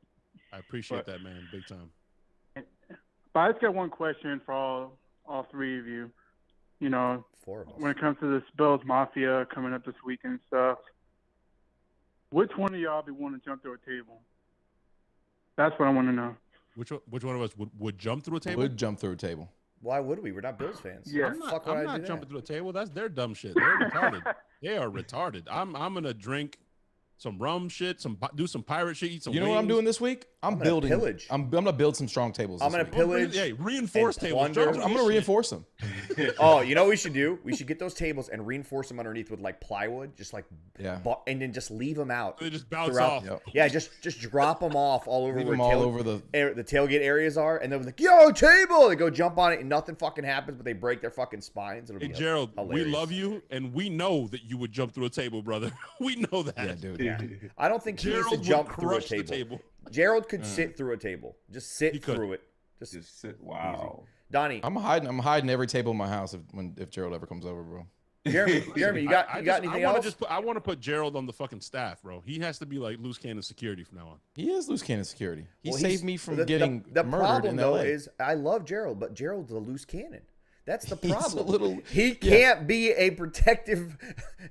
I appreciate that, man, big time. But I just got one question for all three of you. You know, 4 of us. when it comes to this Bills Mafia coming up this weekend and stuff, which one of y'all be wanting to jump through a table? That's what I want to know. Which one of us would jump through a table? Would jump through a table. Why would we? We're not Bills fans. Yeah. I'm Fuck not, would I'm I not do jumping that? through a table. That's their dumb shit. They're retarded. They are retarded. I'm gonna drink some rum shit, do some pirate shit, eat some. You know what I'm wings. doing this week? I'm gonna building. pillage. I'm gonna build some strong tables. I'm this gonna week. pillage. Hey, reinforce and tables. plunder. Jump through I'm this gonna shit. reinforce them. Oh, you know what we should do? We should get those tables and reinforce them underneath with like plywood, just like Yeah. and then just leave them out. They just bounce throughout- off. Yep. Yeah, just drop them off all over Leave where them all over the. the tailgate areas are, and they'll be like, "Yo, table!" They go jump on it, and nothing fucking happens, but they break their fucking spines. It'll Hey, be Gerald, hilarious. we love you, and we know that you would jump through a table, brother. We know that. Yeah, dude. Yeah. I don't think he needs Gerald to jump would through a crush the table. table. Gerald could sit through a table. Just sit He could. through it. Just sit. Wow. Donnie, I'm hiding every table in my house if Gerald ever comes over, bro. Jeremy, you got anything else? I want to put Gerald on the fucking staff, bro. He has to be like loose cannon security from now on. He is loose cannon security. He Well, saved me from the getting the murdered problem in though LA. is I love Gerald, but Gerald's a loose cannon. That's the He's a problem. little- he can't be a protective.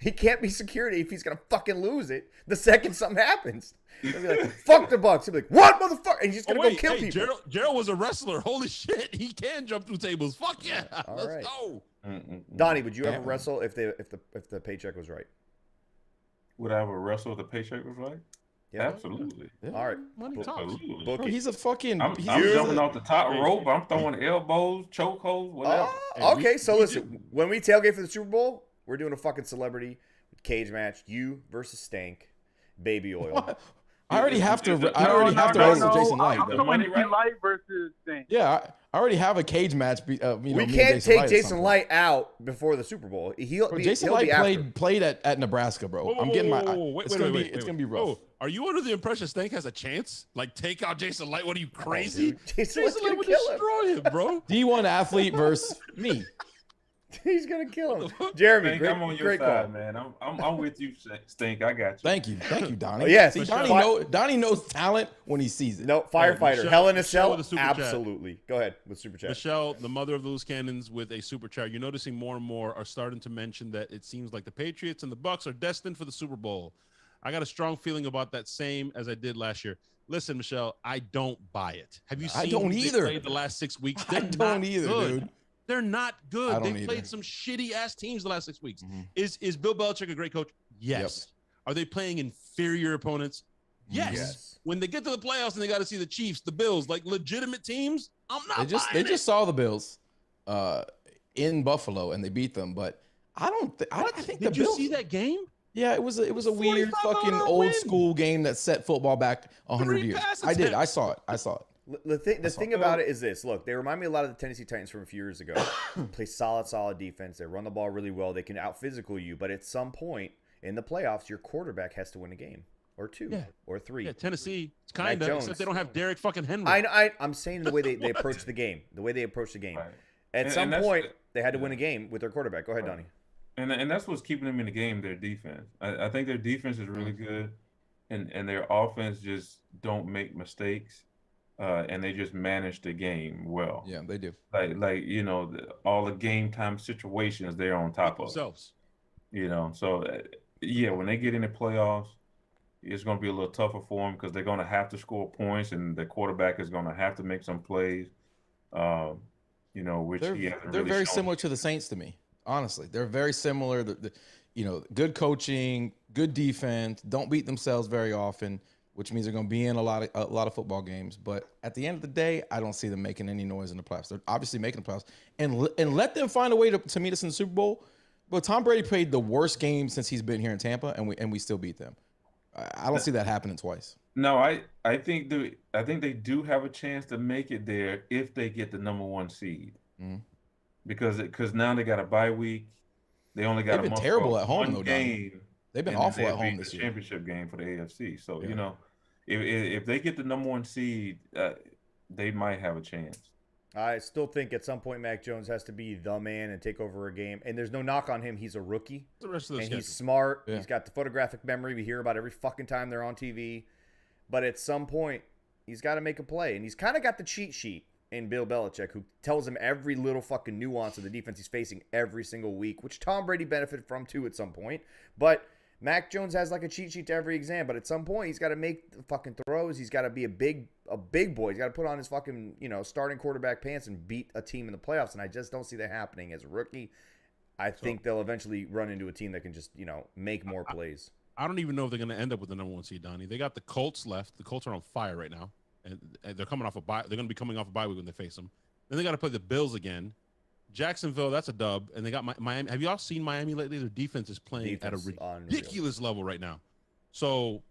He can't be security if he's gonna fucking lose it the second something happens. He'll be like, "Fuck the Bucs." He'll be like, "What, motherfucker?" And he's just gonna go kill people. Gerald was a wrestler. Holy shit, he can jump through tables. Fuck yeah, All let's right. go. Donnie, would you ever Damn. wrestle if the paycheck was right? Would I ever wrestle if the paycheck was right? Yeah. Absolutely. Yeah. All right. Money talks. Absolutely. Book Bro, it. he's a fucking. I'm he's jumping off the top rope. I'm throwing elbows, chokeholds, whatever. Oh, okay, so listen, when we tailgate for the Super Bowl, we're doing a fucking celebrity cage match. You versus Stank, baby oil. I already have to. I No, already no, have to no, wrestle no. Jason Light. I'm though. talking money about right? Light versus thing. Yeah, I already have a cage match. We me and can't take Light at some Jason point. Light out before the Super Bowl. Bro, Jason he'll Light be after. played at Nebraska, bro. Whoa, I'm getting my. wait, It's gonna be rough. Oh, are you under the impression Stank has a chance? Like, take out Jason Light? What are you, crazy? Dude, Jason Jason Light's Light gonna would kill him. destroy him, bro. D1 athlete versus me. He's gonna kill him. Jeremy, Stink, great, I'm on your great side, call. man. I'm with you, Stink. I got you. Thank you, Donnie. Oh, yes. See, Michelle. Donnie knows talent when he sees it. No, firefighter. Michelle- Hell in a Michelle cell. with a super chat. Absolutely. Go ahead with super chat. Michelle, the mother of the loose cannons, with a super chat. You're noticing more and more are starting to mention that it seems like the Patriots and the Bucs are destined for the Super Bowl. I got a strong feeling about that, same as I did last year. Listen, Michelle, I don't buy it. Have you seen I don't who they either. played the last 6 weeks? I They're don't not either, good. dude. They're not I good. don't They've either. played some shitty ass teams the last 6 weeks. Mhm. Is Bill Belichick a great coach? Yes. Are they playing inferior opponents? Yes. Yes. When they get to the playoffs and they got to see the Chiefs, the Bills, like legitimate teams, I'm not. They buying just saw the Bills in Buffalo and they beat them, but I think the Did you Bills. see that game? Yeah, it was a weird 45 fucking mile old win. school game that set football back 100 3 years. pass I did. I attempts. saw it. The thing about it is this. Look, they remind me a lot of the Tennessee Titans from a few years ago. Play solid defense. They run the ball really well. They can out-physical you. But at some point in the playoffs, your quarterback has to win a game. Or two. Yeah. Or three. Yeah, Tennessee. It's Mac kind of, Jones. except they don't have Derek fucking Henry. I'm saying the way they What? approach the game. The way they approach the game. Right. At And some that's- point, they had to win a game with their quarterback. Go ahead, Right. Donnie. And that's what's keeping them in the game, their defense. I think their defense is really good, and their offense just don't make mistakes, and they just manage the game well. Yeah, they do. Like you know, all the game time situations they're on top of. themselves. You know, so yeah, when they get in the playoffs, it's going to be a little tougher for them because they're going to have to score points, and the quarterback is going to have to make some plays. You know, which They're he hasn't they're really very shown. similar to the Saints to me. Honestly, they're very similar. Good coaching, good defense. Don't beat themselves very often, which means they're going to be in a lot of football games. But at the end of the day, I don't see them making any noise in the playoffs. They're obviously making the playoffs, and let them find a way to meet us in the Super Bowl. But Tom Brady played the worst game since he's been here in Tampa, and we still beat them. I don't see that happening twice. No, I think they do have a chance to make it there if they get the number 1 seed. Mhm. Because now they got a bye week. They only got They've a been month terrible for at home, one though, Donnie. game. They've been and then awful they'll at home be this the year. championship game for the AFC. So Yeah. you know, if they get the number 1 seed, they might have a chance. I still think at some point Mac Jones has to be the man and take over a game. And there's no knock on him. He's a rookie. The rest of the And he's schedule. smart. Yeah. He's got the photographic memory we hear about every fucking time they're on TV. But at some point, He's got to make a play. And he's kind of got the cheat sheet in Bill Belichick, who tells him every little fucking nuance of the defense he's facing every single week, which Tom Brady benefited from too at some point. But Mac Jones has like a cheat sheet to every exam, but at some point he's got to make the fucking throws. He's got to be a big boy. He's got to put on his fucking, starting quarterback pants and beat a team in the playoffs. And I just don't see that happening as a rookie. I think they'll eventually run into a team that can just, make more plays. I don't even know if they're going to end up with the number 1 seed, Donnie. They got the Colts left. The Colts are on fire right now, and they're coming off a bye. They're going to be coming off a bye week when they face them. Then they got to play the Bills again. Jacksonville, that's a dub, and they got Miami. Have you all seen Miami lately? Their defense is playing at a ridiculous level right now. So,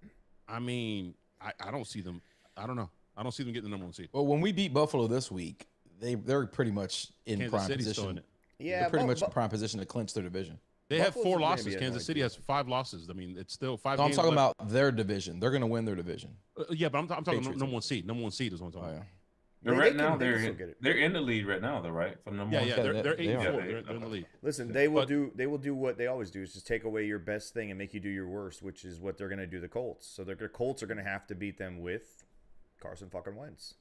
I mean, I don't see them. I don't know. I don't see them getting the number 1 seed. Well, when we beat Buffalo this week, they're pretty much in Kansas prime City's position. Yeah, they're pretty much in prime position to clinch their division. They have Buffalo's 4 gonna losses. be Kansas City has 5 losses. I mean, it's still 5 No, I'm games talking left. about their division. They're going to win their division. Yeah, but I'm talking Patriots. number 1 seed. Number 1 seed is what I'm talking about. Right now, they're in the lead right now, though, right? For number one. Yeah, they're 8-4. They're in the lead. Listen, they will do what they always do, is just take away your best thing and make you do your worst, which is what they're going to do the Colts. So the Colts are going to have to beat them with Carson fucking Wentz.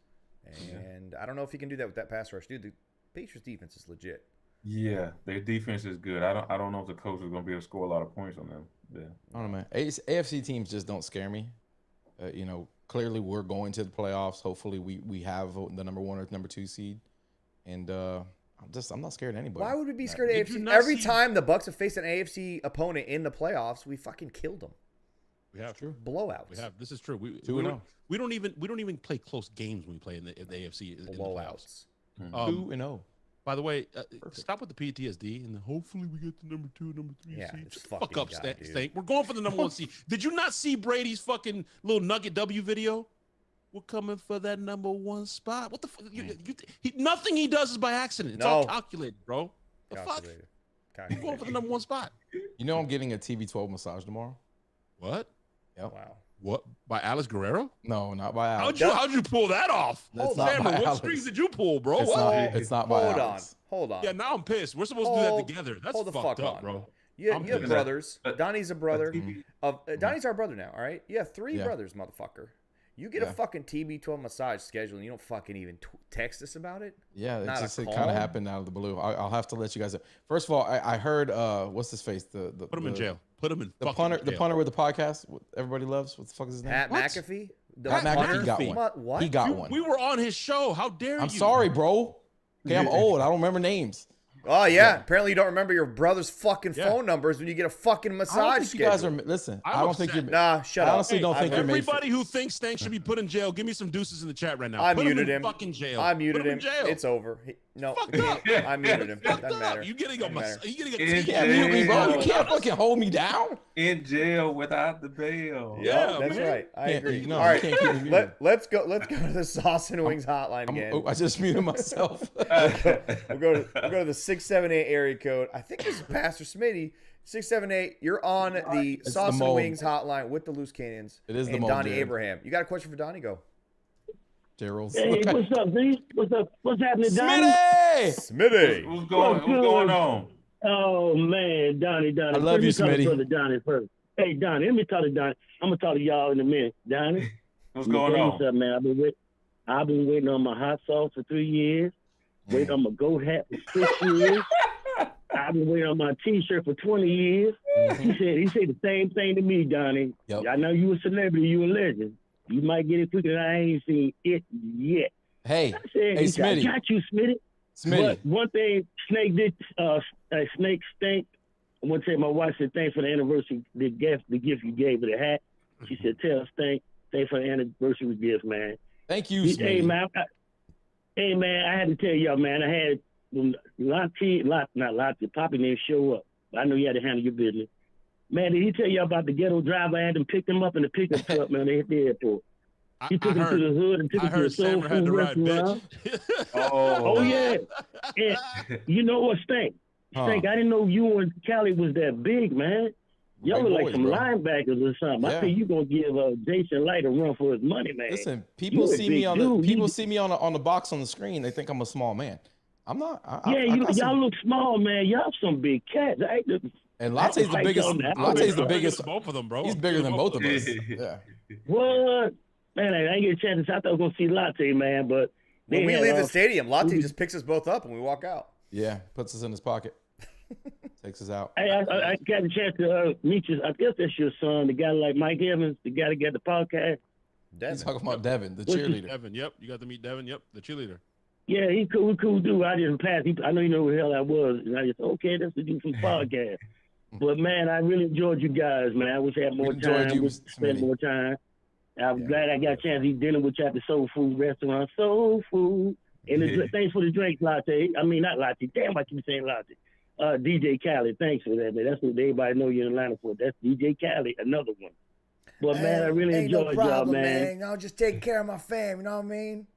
And I don't know if he can do that with that pass rush. Dude, the Patriots defense is legit. Yeah, their defense is good. I don't know if the coach is going to be able to score a lot of points on them. Yeah. I don't know, man. AFC teams just don't scare me. Clearly we're going to the playoffs. Hopefully we have the number 1 or number 2 seed. And I'm not scared of anybody. Why would we be scared of AFC? Every time the Bucs have faced an AFC opponent in the playoffs, we fucking killed them. We have true blowouts. We have. This is true. We 2-0. We don't even play close games when we play in the AFC. In the playoffs. 2-0. By the way, stop with the PTSD, and then hopefully we get the number 2, number 3 seed. Fuck up, Stank. We're going for the number 1 seed. Did you not see Brady's fucking little Nugget W video? We're coming for that number 1 spot. What the fuck? Nothing he does is by accident. It's all calculated, bro. The fuck? We're going for the number 1 spot. I'm getting a TB12 massage tomorrow. What? Yep. Wow. What? By Alex Guerrero? No, not by Alex. How'd you pull that off? That's not by what Alex. strings did you pull, bro? It's not by Alex. Hold on. Yeah, now I'm pissed. We're supposed to do that together. That's fucked up, bro. You have brothers. Donnie's a brother. Donnie's our brother now, all right? You have 3 brothers, motherfucker. You get a fucking TB12 massage schedule and you don't fucking even text us about it? Yeah, it kind of happened out of the blue. I'll have to let you guys know. First of all, I heard, what's his face? Put him in jail. Put him in the punter. Jail. The punter with the podcast everybody loves. What the fuck is his name? Pat McAfee? Pat McAfee got one. What? He got one. We were on his show. How dare you? I'm sorry, bro. Okay, I'm old. I don't remember names. Oh, yeah. Apparently you don't remember your brother's fucking phone numbers when you get a fucking massage schedule. You guys are, listen, I don't think you're. Nah, shut up. I honestly don't think you're made for. Everybody who thinks Stank should be put in jail, give me some deuces in the chat right now. I Put muted him. him. Fucking jail. I muted Put him him. in jail. It's over. No, I muted him. Doesn't matter. You getting a You can't mute me, bro. You can't fucking hold me down. In jail without the bail. Yeah, that's right. I agree. No, all right, you can't keep me muted. let's go to the Saucin Wings hotline again. I just muted myself. We'll go to the 678 area code. I think this is Pastor Smitty. 678. You're on the Saucin Wings hotline with the Loose Cannons. It is the and mold, Donnie Jared. Abraham. You got a question for Donnie? Go. Gerald. Hey, what's up, Z? What's up? What's happening, Donnie? Smitty. What's going on? Oh man, Donnie. I love you, Smitty. Brother Donnie first. Hey, Donnie, let me talk to Donnie. I'm gonna talk to y'all in a minute, Donnie. What's going on? What's up, man? I've been waiting on my hot sauce for 3 years. Waiting on my goat hat for 6 years. I've been waiting on my T-shirt for 20 years. He said the same thing to me, Donnie. Yep. I know you a celebrity, you a legend. You might get it quicker than I ain't seen it yet. Hey, I said, Smitty. I got you, Smitty. Smitty. But one thing Snake did, Snake Stank. I want to say my wife said, thanks for the anniversary, the gift you gave her, the hat. She said, tell Stank, thanks for the anniversary gift, man. Thank you, Smitty. Hey, man, I had to tell y'all, man, I had Poppy didn't show up. I know you had to handle your business. Man, did he tell you about the ghetto driver? I had him pick him up in the pickup truck, man, at the airport. He took him to the hood and took him to the soul food restaurant. Oh, yeah. And you know what, Stank? Stank, I didn't know you and Cali was that big, man. Y'all look like some linebackers or something. I think you're gonna give Jason Light a run for his money, man. Listen, people see me on the box on the screen. They think I'm a small man. I'm not. Y'all look small, man. Y'all some big cats. And Latte's the biggest. Latte's the biggest. Both of them, bro. He's bigger than both of us. Yeah. What? Man, I didn't get a chance. I thought I was gonna see Latte, man, but when we leave the stadium, Latte just picks us both up and we walk out. Yeah, puts us in his pocket, takes us out. Hey, I got a chance to meet you. I guess that's your son, the guy like Mike Evans, the guy that got the podcast. Devin. He's talking about Devin, the cheerleader. Devin, yep. You got to meet Devin, yep, the cheerleader. Yeah, he cool dude. I didn't pass. I know you know who the hell I was, and I just okay, that's the dude from podcast. But man, I really enjoyed you guys, man. I wish I had more time. I wish I spent more time. I'm glad I got a chance to eat dinner with you at the Soul Food restaurant. Soul Food. And thanks for the drink, Latte. I mean, not Latte. Damn, I keep saying Latte. DJ Khaled, thanks for that, man. That's what everybody know you're in Atlanta for. That's DJ Khaled, another one. But man, I really enjoyed y'all, man. I'll just take care of my fam, you know what I mean?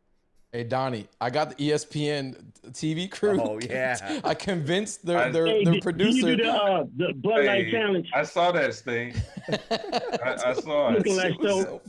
Hey Donnie, I got the ESPN TV crew. Oh yeah, I convinced their producer. You do the Bud Light challenge. I saw that thing. I saw it.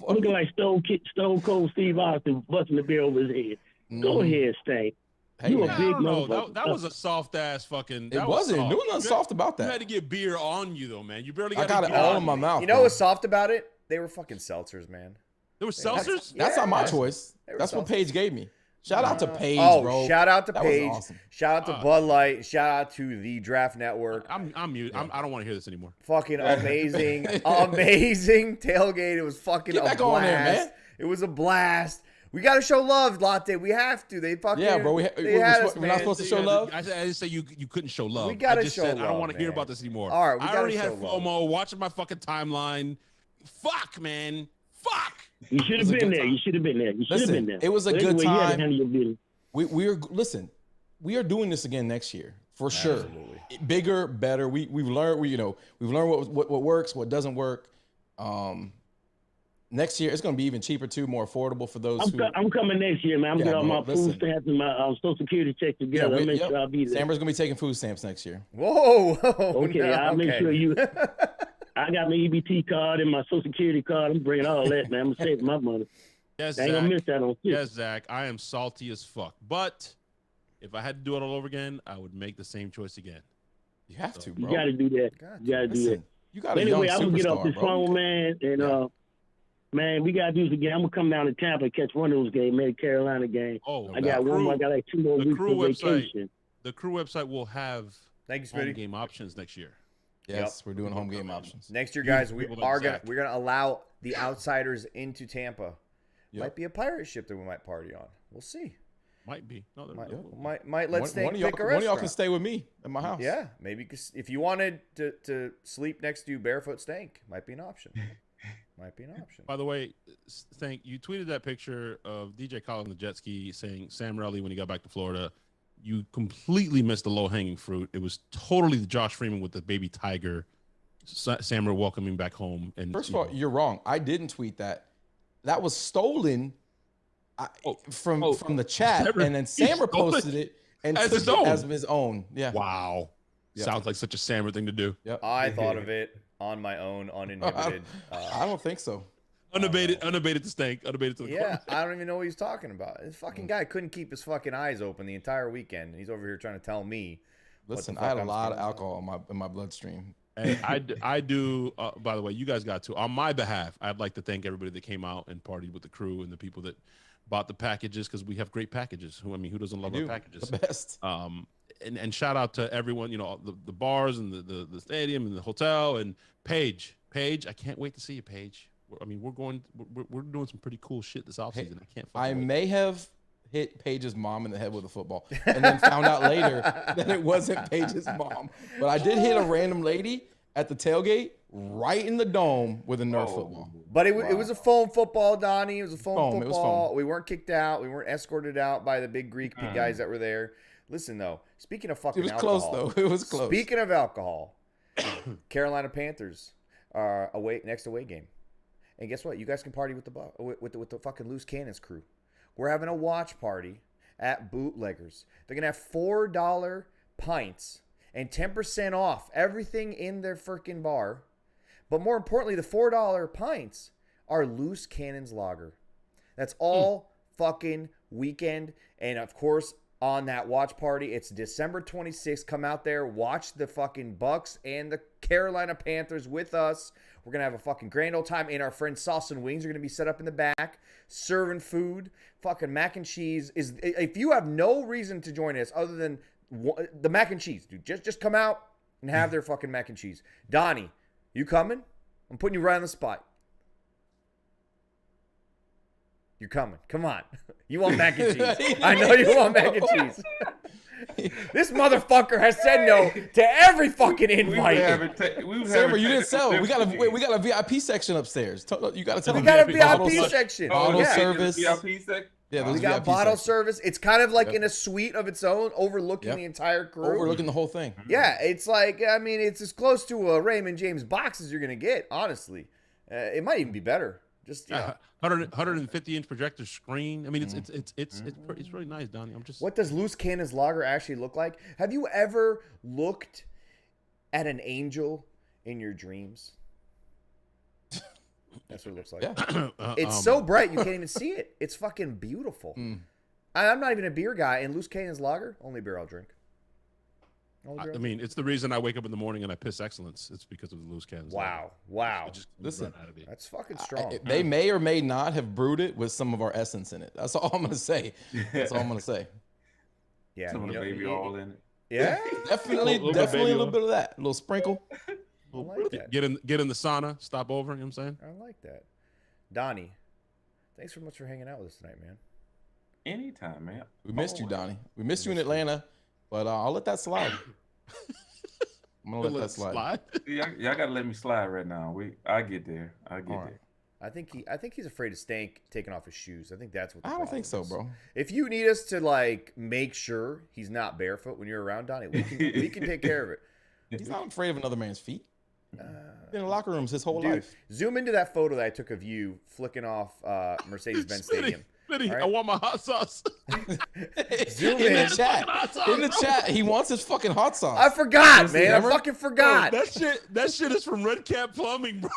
Looking like Stone Cold Steve Austin busting the beer over his head. Go ahead, Sting. Hey, you a big motherfucker. That was a soft ass fucking. It wasn't. There was nothing soft about that. You had to get beer on you though, man. You barely got. I got it all in my mouth. You know what's soft about it? They were fucking seltzers, man. There were seltzers? That's not my choice. That's what Paige gave me. Shout out to Paige, bro. Shout out to that Paige. Awesome. Shout out to Bud Light. Shout out to the Draft Network. I'm mute. I don't want to hear this anymore. Fucking amazing, amazing tailgate. It was fucking Get back on there, man. It was a blast. We got to show love, Latte. We have to. They fucking bro. We're not supposed to show love. I didn't say you couldn't show love. We got to show love. I don't want to hear about this anymore. All right, I already had FOMO watching my fucking timeline. Fuck, man. Fuck. You should have been there. You should have been there. You should have been there. It was a good time. Listen. We are doing this again next year for sure. Absolutely. Bigger, better. We've learned. We've learned what works, what doesn't work. Next year it's going to be even cheaper too, more affordable for those. I'm coming next year, man. I'm getting all my food stamps and my Social Security check together. I'll make sure I'll be there. Samber's going to be taking food stamps next year. Whoa. Okay, no, I'll make sure you. I got my EBT card and my Social Security card. I'm bringing all that, man. I'm saving my money. Yes, I ain't gonna miss that on shit. Yes, Zach. I am salty as fuck. But if I had to do it all over again, I would make the same choice again. You have to, bro. You got to do that. You got to do that. You got anyway, I'm gonna get off this phone, man, and man, we gotta do this again. I'm gonna come down to Tampa and catch one of those games, maybe Carolina game. I got one more. I got like 2 more weeks of vacation. The crew website will have home game options next year. Yes, we're doing home game options next year, guys. We're gonna allow the outsiders into Tampa. Might be a pirate ship that we might party on. We'll see. Might be. No, might let Stank pick a restaurant. One of y'all can stay with me at my house. Yeah, maybe if you wanted to sleep next to Barefoot Stank, might be an option. By the way, Stank, you tweeted that picture of DJ Khaled on the jet ski saying Sam Relly when he got back to Florida. You completely missed the low-hanging fruit. It was totally the Josh Freeman with the baby tiger. Sam welcoming back home. And first of all, you're wrong. I didn't tweet that. That was stolen from the chat, and then Sammer posted it and took it as his own. Yeah. Wow. Yep. Sounds like such a Sammer thing to do. Yep. I thought of it on my own, uninhibited. I don't think so. Unabated to Stank. Unabated to the corner. I don't even know what he's talking about. This fucking guy couldn't keep his fucking eyes open the entire weekend. He's over here trying to tell me. Listen, I had a lot of alcohol in my bloodstream. And I do. By the way, you guys got to. On my behalf, I'd like to thank everybody that came out and partied with the crew and the people that bought the packages, because we have great packages. Who doesn't love our packages? The best. And shout out to everyone. The bars and the stadium and the hotel and Paige. I can't wait to see you, Paige. We're doing some pretty cool shit this offseason. I may have hit Paige's mom in the head with a football and then found out later that it wasn't Paige's mom. But I did hit a random lady at the tailgate right in the dome with a Nerf football. But it was a foam football, Donnie. It was a foam football. We weren't kicked out. We weren't escorted out by the big Greek guys that were there. Listen, though, speaking of fucking alcohol. It was close, though. It was close. Speaking of alcohol, Carolina Panthers are next away game. And guess what? You guys can party with the fucking Loose Cannons crew. We're having a watch party at Bootleggers. They're going to have $4 pints and 10% off everything in their freaking bar. But more importantly, the $4 pints are Loose Cannons lager. That's all fucking weekend. And of course, on that watch party, it's December 26th. Come out there, watch the fucking Bucs and the Carolina Panthers with us. We're going to have a fucking grand old time. And our friend Saucin Wings are going to be set up in the back, serving food. Fucking mac and cheese. If you have no reason to join us other than the mac and cheese, dude, just come out and have their fucking mac and cheese. Donnie, you coming? I'm putting you right on the spot. You're coming. Come on. You want mac and cheese. I know you want mac and cheese. This motherfucker has said no to every fucking invite. Sammer, you didn't sell. We got a VIP section upstairs. You got to tell We them. got a VIP section. Bottle service. VIP section. Yeah, we got bottle service. It's kind of like in a suite of its own, overlooking the entire crew. Overlooking the whole thing. Yeah, it's like, I mean, it's as close to a Raymond James box as you're going to get, honestly. It might even be better. Just 150-inch projector screen. I mean, it's really nice, Donnie. What does Loose Cannon's Lager actually look like? Have you ever looked at an angel in your dreams? That's what it looks like. Yeah. It's so bright you can't even see it. It's fucking beautiful. I'm not even a beer guy, and Loose Cannon's Lager, only beer I'll drink. I mean, it's the reason I wake up in the morning and I piss excellence. It's because of the Loose Cannons. Wow. Listen, that's fucking strong. They may or may not have brewed it with some of our essence in it. That's all I'm gonna say. Yeah, some of the baby oil in it. Yeah, definitely a little bit of that, a little sprinkle. I like that. Get in the sauna, stop over. You know what I'm saying? I like that. Donnie, thanks so much for hanging out with us tonight, man. Anytime, man. We missed you, Donnie. We missed you in Atlanta. But I'll let that slide. I'm gonna let that slide. Y'all gotta let me slide right now. I get there. There. I think he's afraid of Stank taking off his shoes. I think that's what. I don't think so, bro. If you need us to like make sure he's not barefoot when you're around, Donnie, we can take care of it. He's not afraid of another man's feet. Been in the locker rooms his whole dude, life. Zoom into that photo that I took of you flicking off Mercedes-Benz Stadium. Right? I want my hot sauce. Zoom in the chat. In the chat, he wants his fucking hot sauce. I forgot, man. I fucking forgot. Bro, that shit is from Red Cap Plumbing, bro.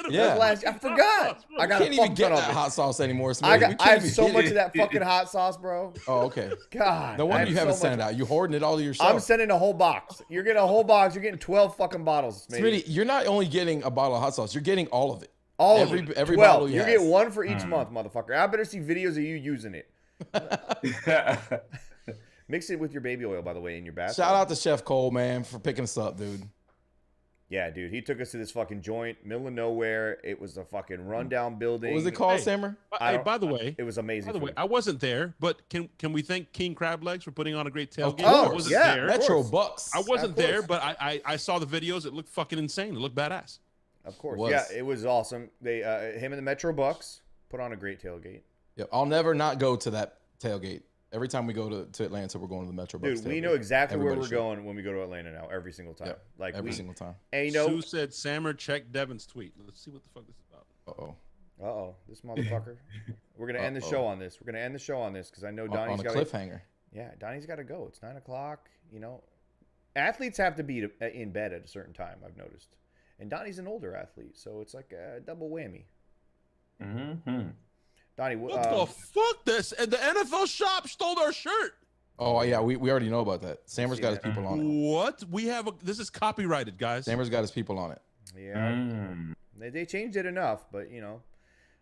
Yeah. I forgot. I can't even get that hot sauce anymore. I have so much of that fucking hot sauce, bro. Oh, okay. God. No wonder you haven't sent it out. You hoarding it all to yourself. I'm sending a whole box. You're getting a whole box. You're getting 12 fucking bottles. Smitty, you're not only getting a bottle of hot sauce. You're getting all of it. Every bottle you get one for each month, motherfucker. I better see videos of you using it. Mix it with your baby oil, by the way, in your bath. Shout out to Chef Cole, man, for picking us up, dude. Yeah, dude. He took us to this fucking joint, middle of nowhere. It was a fucking rundown building. What was it called, Sammer? By the way, it was amazing. By the way, I wasn't there, but can we thank King Crab Legs for putting on a great tailgate? I wasn't there. Metro Bucs. I wasn't there, but I saw the videos. It looked fucking insane. It looked badass. Of course. Yeah, it was awesome. They him and the Metro Bucs put on a great tailgate. Yeah, I'll never not go to that tailgate. Every time we go to Atlanta, we're going to the Metro Bucs. Dude, we know exactly where we're going when we go to Atlanta now. Every single time. Yep, like every single time. And Sue said, Sammer, check Devin's tweet. Let's see what the fuck this is about. Uh-oh. This motherfucker. We're going to end the show on this. We're going to end the show on this because I know Donnie's got on a cliffhanger. Yeah, Donnie's got to go. It's 9 o'clock. You know, athletes have to be in bed at a certain time, I've noticed. And Donnie's an older athlete, so it's like a double whammy. Mm-hmm. Donnie, what the fuck? This and the NFL shop stole our shirt. Oh yeah, we already know about that. Sammer's got his people on it. What? This is copyrighted, guys. Sammer's got his people on it. Yeah, they changed it enough, but you know,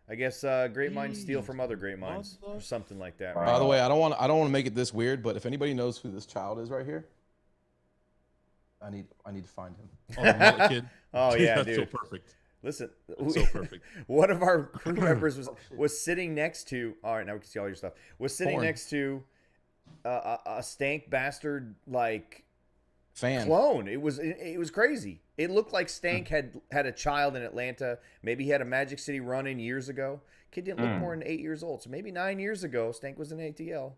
I guess great minds steal from other great minds, or something like that. Right? By the way, I don't want to make it this weird, but if anybody knows who this child is right here, I need to find him. Oh, the mullet kid. Oh yeah, that's dude. so perfect. Listen, so perfect. One of our crew members was sitting next to. All right, now we can see all your stuff. Was sitting next to a Stank bastard like fan clone. It was crazy. It looked like Stank had a child in Atlanta. Maybe he had a Magic City run-in years ago. Kid didn't look more than 8 years old. So maybe 9 years ago, Stank was in ATL.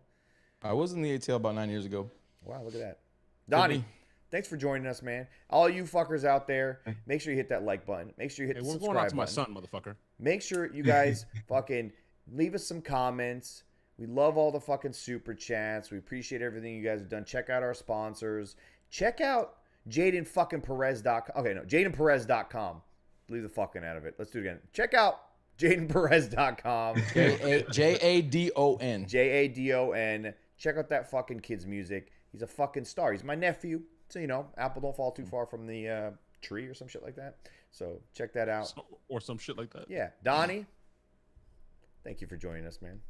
I was in the ATL about 9 years ago. Wow, look at that, Donnie. Thanks for joining us, man. All you fuckers out there, make sure you hit that like button. Make sure you hit the subscribe button. We're going out to my son, motherfucker. Make sure you guys fucking leave us some comments. We love all the fucking super chats. We appreciate everything you guys have done. Check out our sponsors. Check out JadenFuckingPerez.com. Okay, no, JadenPerez.com. Leave the fucking out of it. Let's do it again. Check out JadenPerez.com. Jadon. Jadon. Check out that fucking kid's music. He's a fucking star. He's my nephew. So, you know, apple don't fall too far from the tree or some shit like that. So check that out. Or some shit like that. Yeah. Donnie, thank you for joining us, man.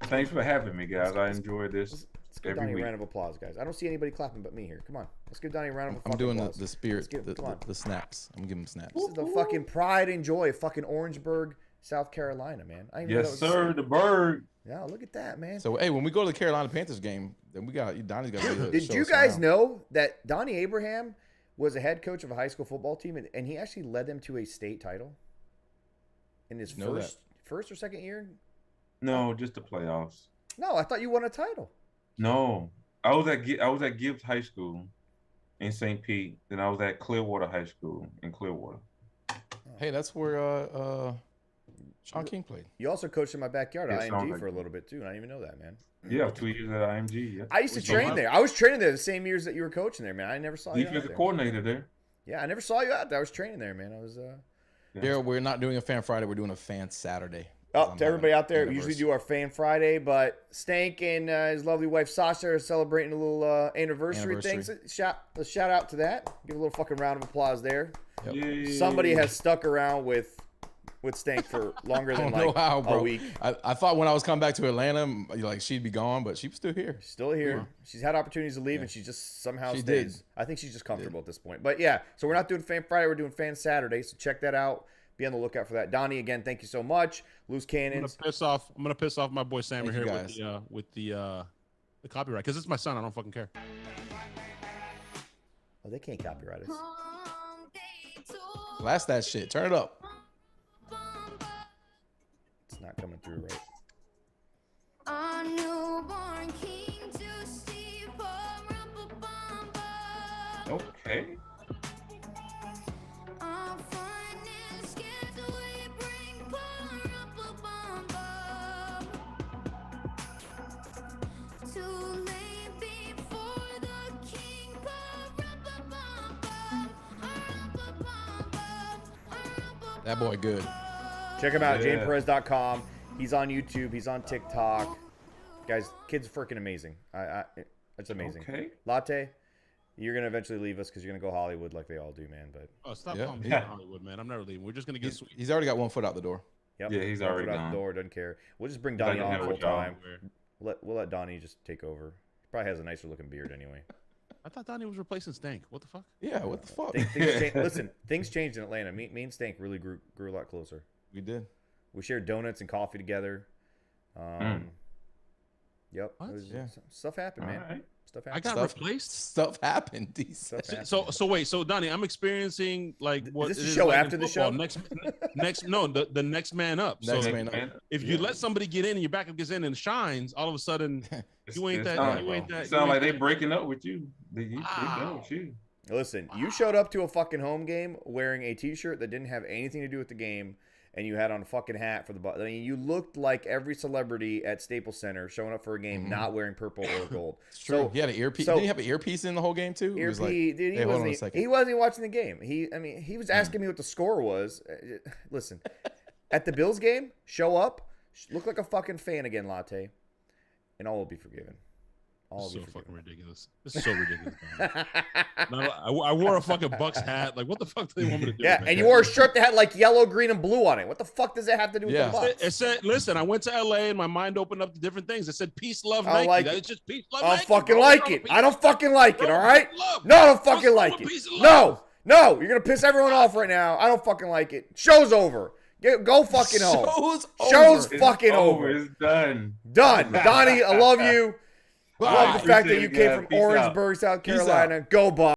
Thanks for having me, guys. I enjoy this Let's give every Donnie week. a round of applause, guys. I don't see anybody clapping but me here. Come on. Let's give Donnie a round of applause. I'm doing the spirit, come on. the snaps. I'm giving him snaps. This is the fucking pride and joy of fucking Orangeburg, South Carolina, man. I didn't know Yes, that was sir. The bird. Yeah, look at that, man. So hey, when we go to the Carolina Panthers game, then Donnie's got to Did you guys know that Donnie Abraham was a head coach of a high school football team, and he actually led them to a state title in his first or second year? No, just the playoffs. No, I thought you won a title. No, I was at Gibbs High School in St. Pete. Then I was at Clearwater High School in Clearwater. Hey, that's where Sean King played. You also coached in my backyard at Yeah, IMG for a little bit too, and I didn't even know that, man. Yeah, 2 years at IMG. Yeah. I used to train there. I was training there the same years that you were coaching there, man. I never saw you out Defensive there. coordinator there. Yeah, I never saw you out there. I was training there, man. I was. Daryl, we're not doing a Fan Friday. We're doing a Fan Saturday. Oh, to everybody out there, we usually do our Fan Friday, but Stank and his lovely wife Sasha are celebrating a little anniversary thing. So shout out to that. Give a little fucking round of applause there. Yep. Somebody has stuck around with Stank for longer than a week. I thought when I was coming back to Atlanta, like she'd be gone, but she was still here. Still here. Yeah. She's had opportunities to leave, and she just somehow stays. I think she's just comfortable at this point. But yeah, so we're not doing Fan Friday. We're doing Fan Saturday. So check that out. Be on the lookout for that. Donnie, again, thank you so much. Loose Cannons. I'm gonna piss off my boy Sammer here with the copyright because it's my son. I don't fucking care. Oh, they can't copyright us. Blast that shit. Turn it up. It's not coming through right. Okay. That boy good. Check him out, JanePerez.com. He's on YouTube. He's on TikTok. Guys, kid's freaking amazing. It's amazing. Okay. Latte, you're going to eventually leave us because you're going to go Hollywood like they all do, man. But stop calling me Hollywood, man. I'm never leaving. We're just going to get sweet. He's already got one foot out the door. Yep. Yeah, he's already out gone. the door. Doesn't care. We'll just bring Donnie on full time. We'll let Donnie just take over. He probably has a nicer looking beard anyway. I thought Donnie was replacing Stank. What the fuck? Yeah, what the fuck? Listen, things changed in Atlanta. Me and Stank really grew a lot closer. We did. We shared donuts and coffee together. Yep. Stuff happened, man. Right. Stuff happened. I got replaced. Stuff happened. So wait. So Donnie, I'm experiencing like what is this the show like after the show? The next man up. Next man up. If you let somebody get in and your backup gets in and shines, all of a sudden you ain't that. You ain't that. It sounds like they breaking up with you. They done with you. Listen, you showed up to a fucking home game wearing a T-shirt that didn't have anything to do with the game, and you had on a fucking hat for the Bucs. I mean, you looked like every celebrity at Staples Center showing up for a game, not wearing purple or gold. It's true. So he had an earpiece. Did he have an earpiece in the whole game too? He wasn't even watching the game. He was asking me what the score was. Listen, at the Bills game, show up, look like a fucking fan again, Latte, and all will be forgiven. This is so fucking ridiculous. This is so ridiculous. I wore a fucking Bucs hat. Like, what the fuck do they want me to do? Yeah, and you wore a shirt that had like yellow, green, and blue on it. What the fuck does that have to do with the Bucs? It said, listen, I went to LA and my mind opened up to different things. It said peace, love, Nike. It's just peace, love, Nike. I don't fucking like it. I don't fucking like it, all right? No, I don't fucking like it. No, you're going to piss everyone off right now. I don't fucking like it. Show's over. Go fucking home. Show's fucking over. It's done. Done. Donnie, I love you. I love the fact that you came from Orangeburg, South Carolina. Go Bucs.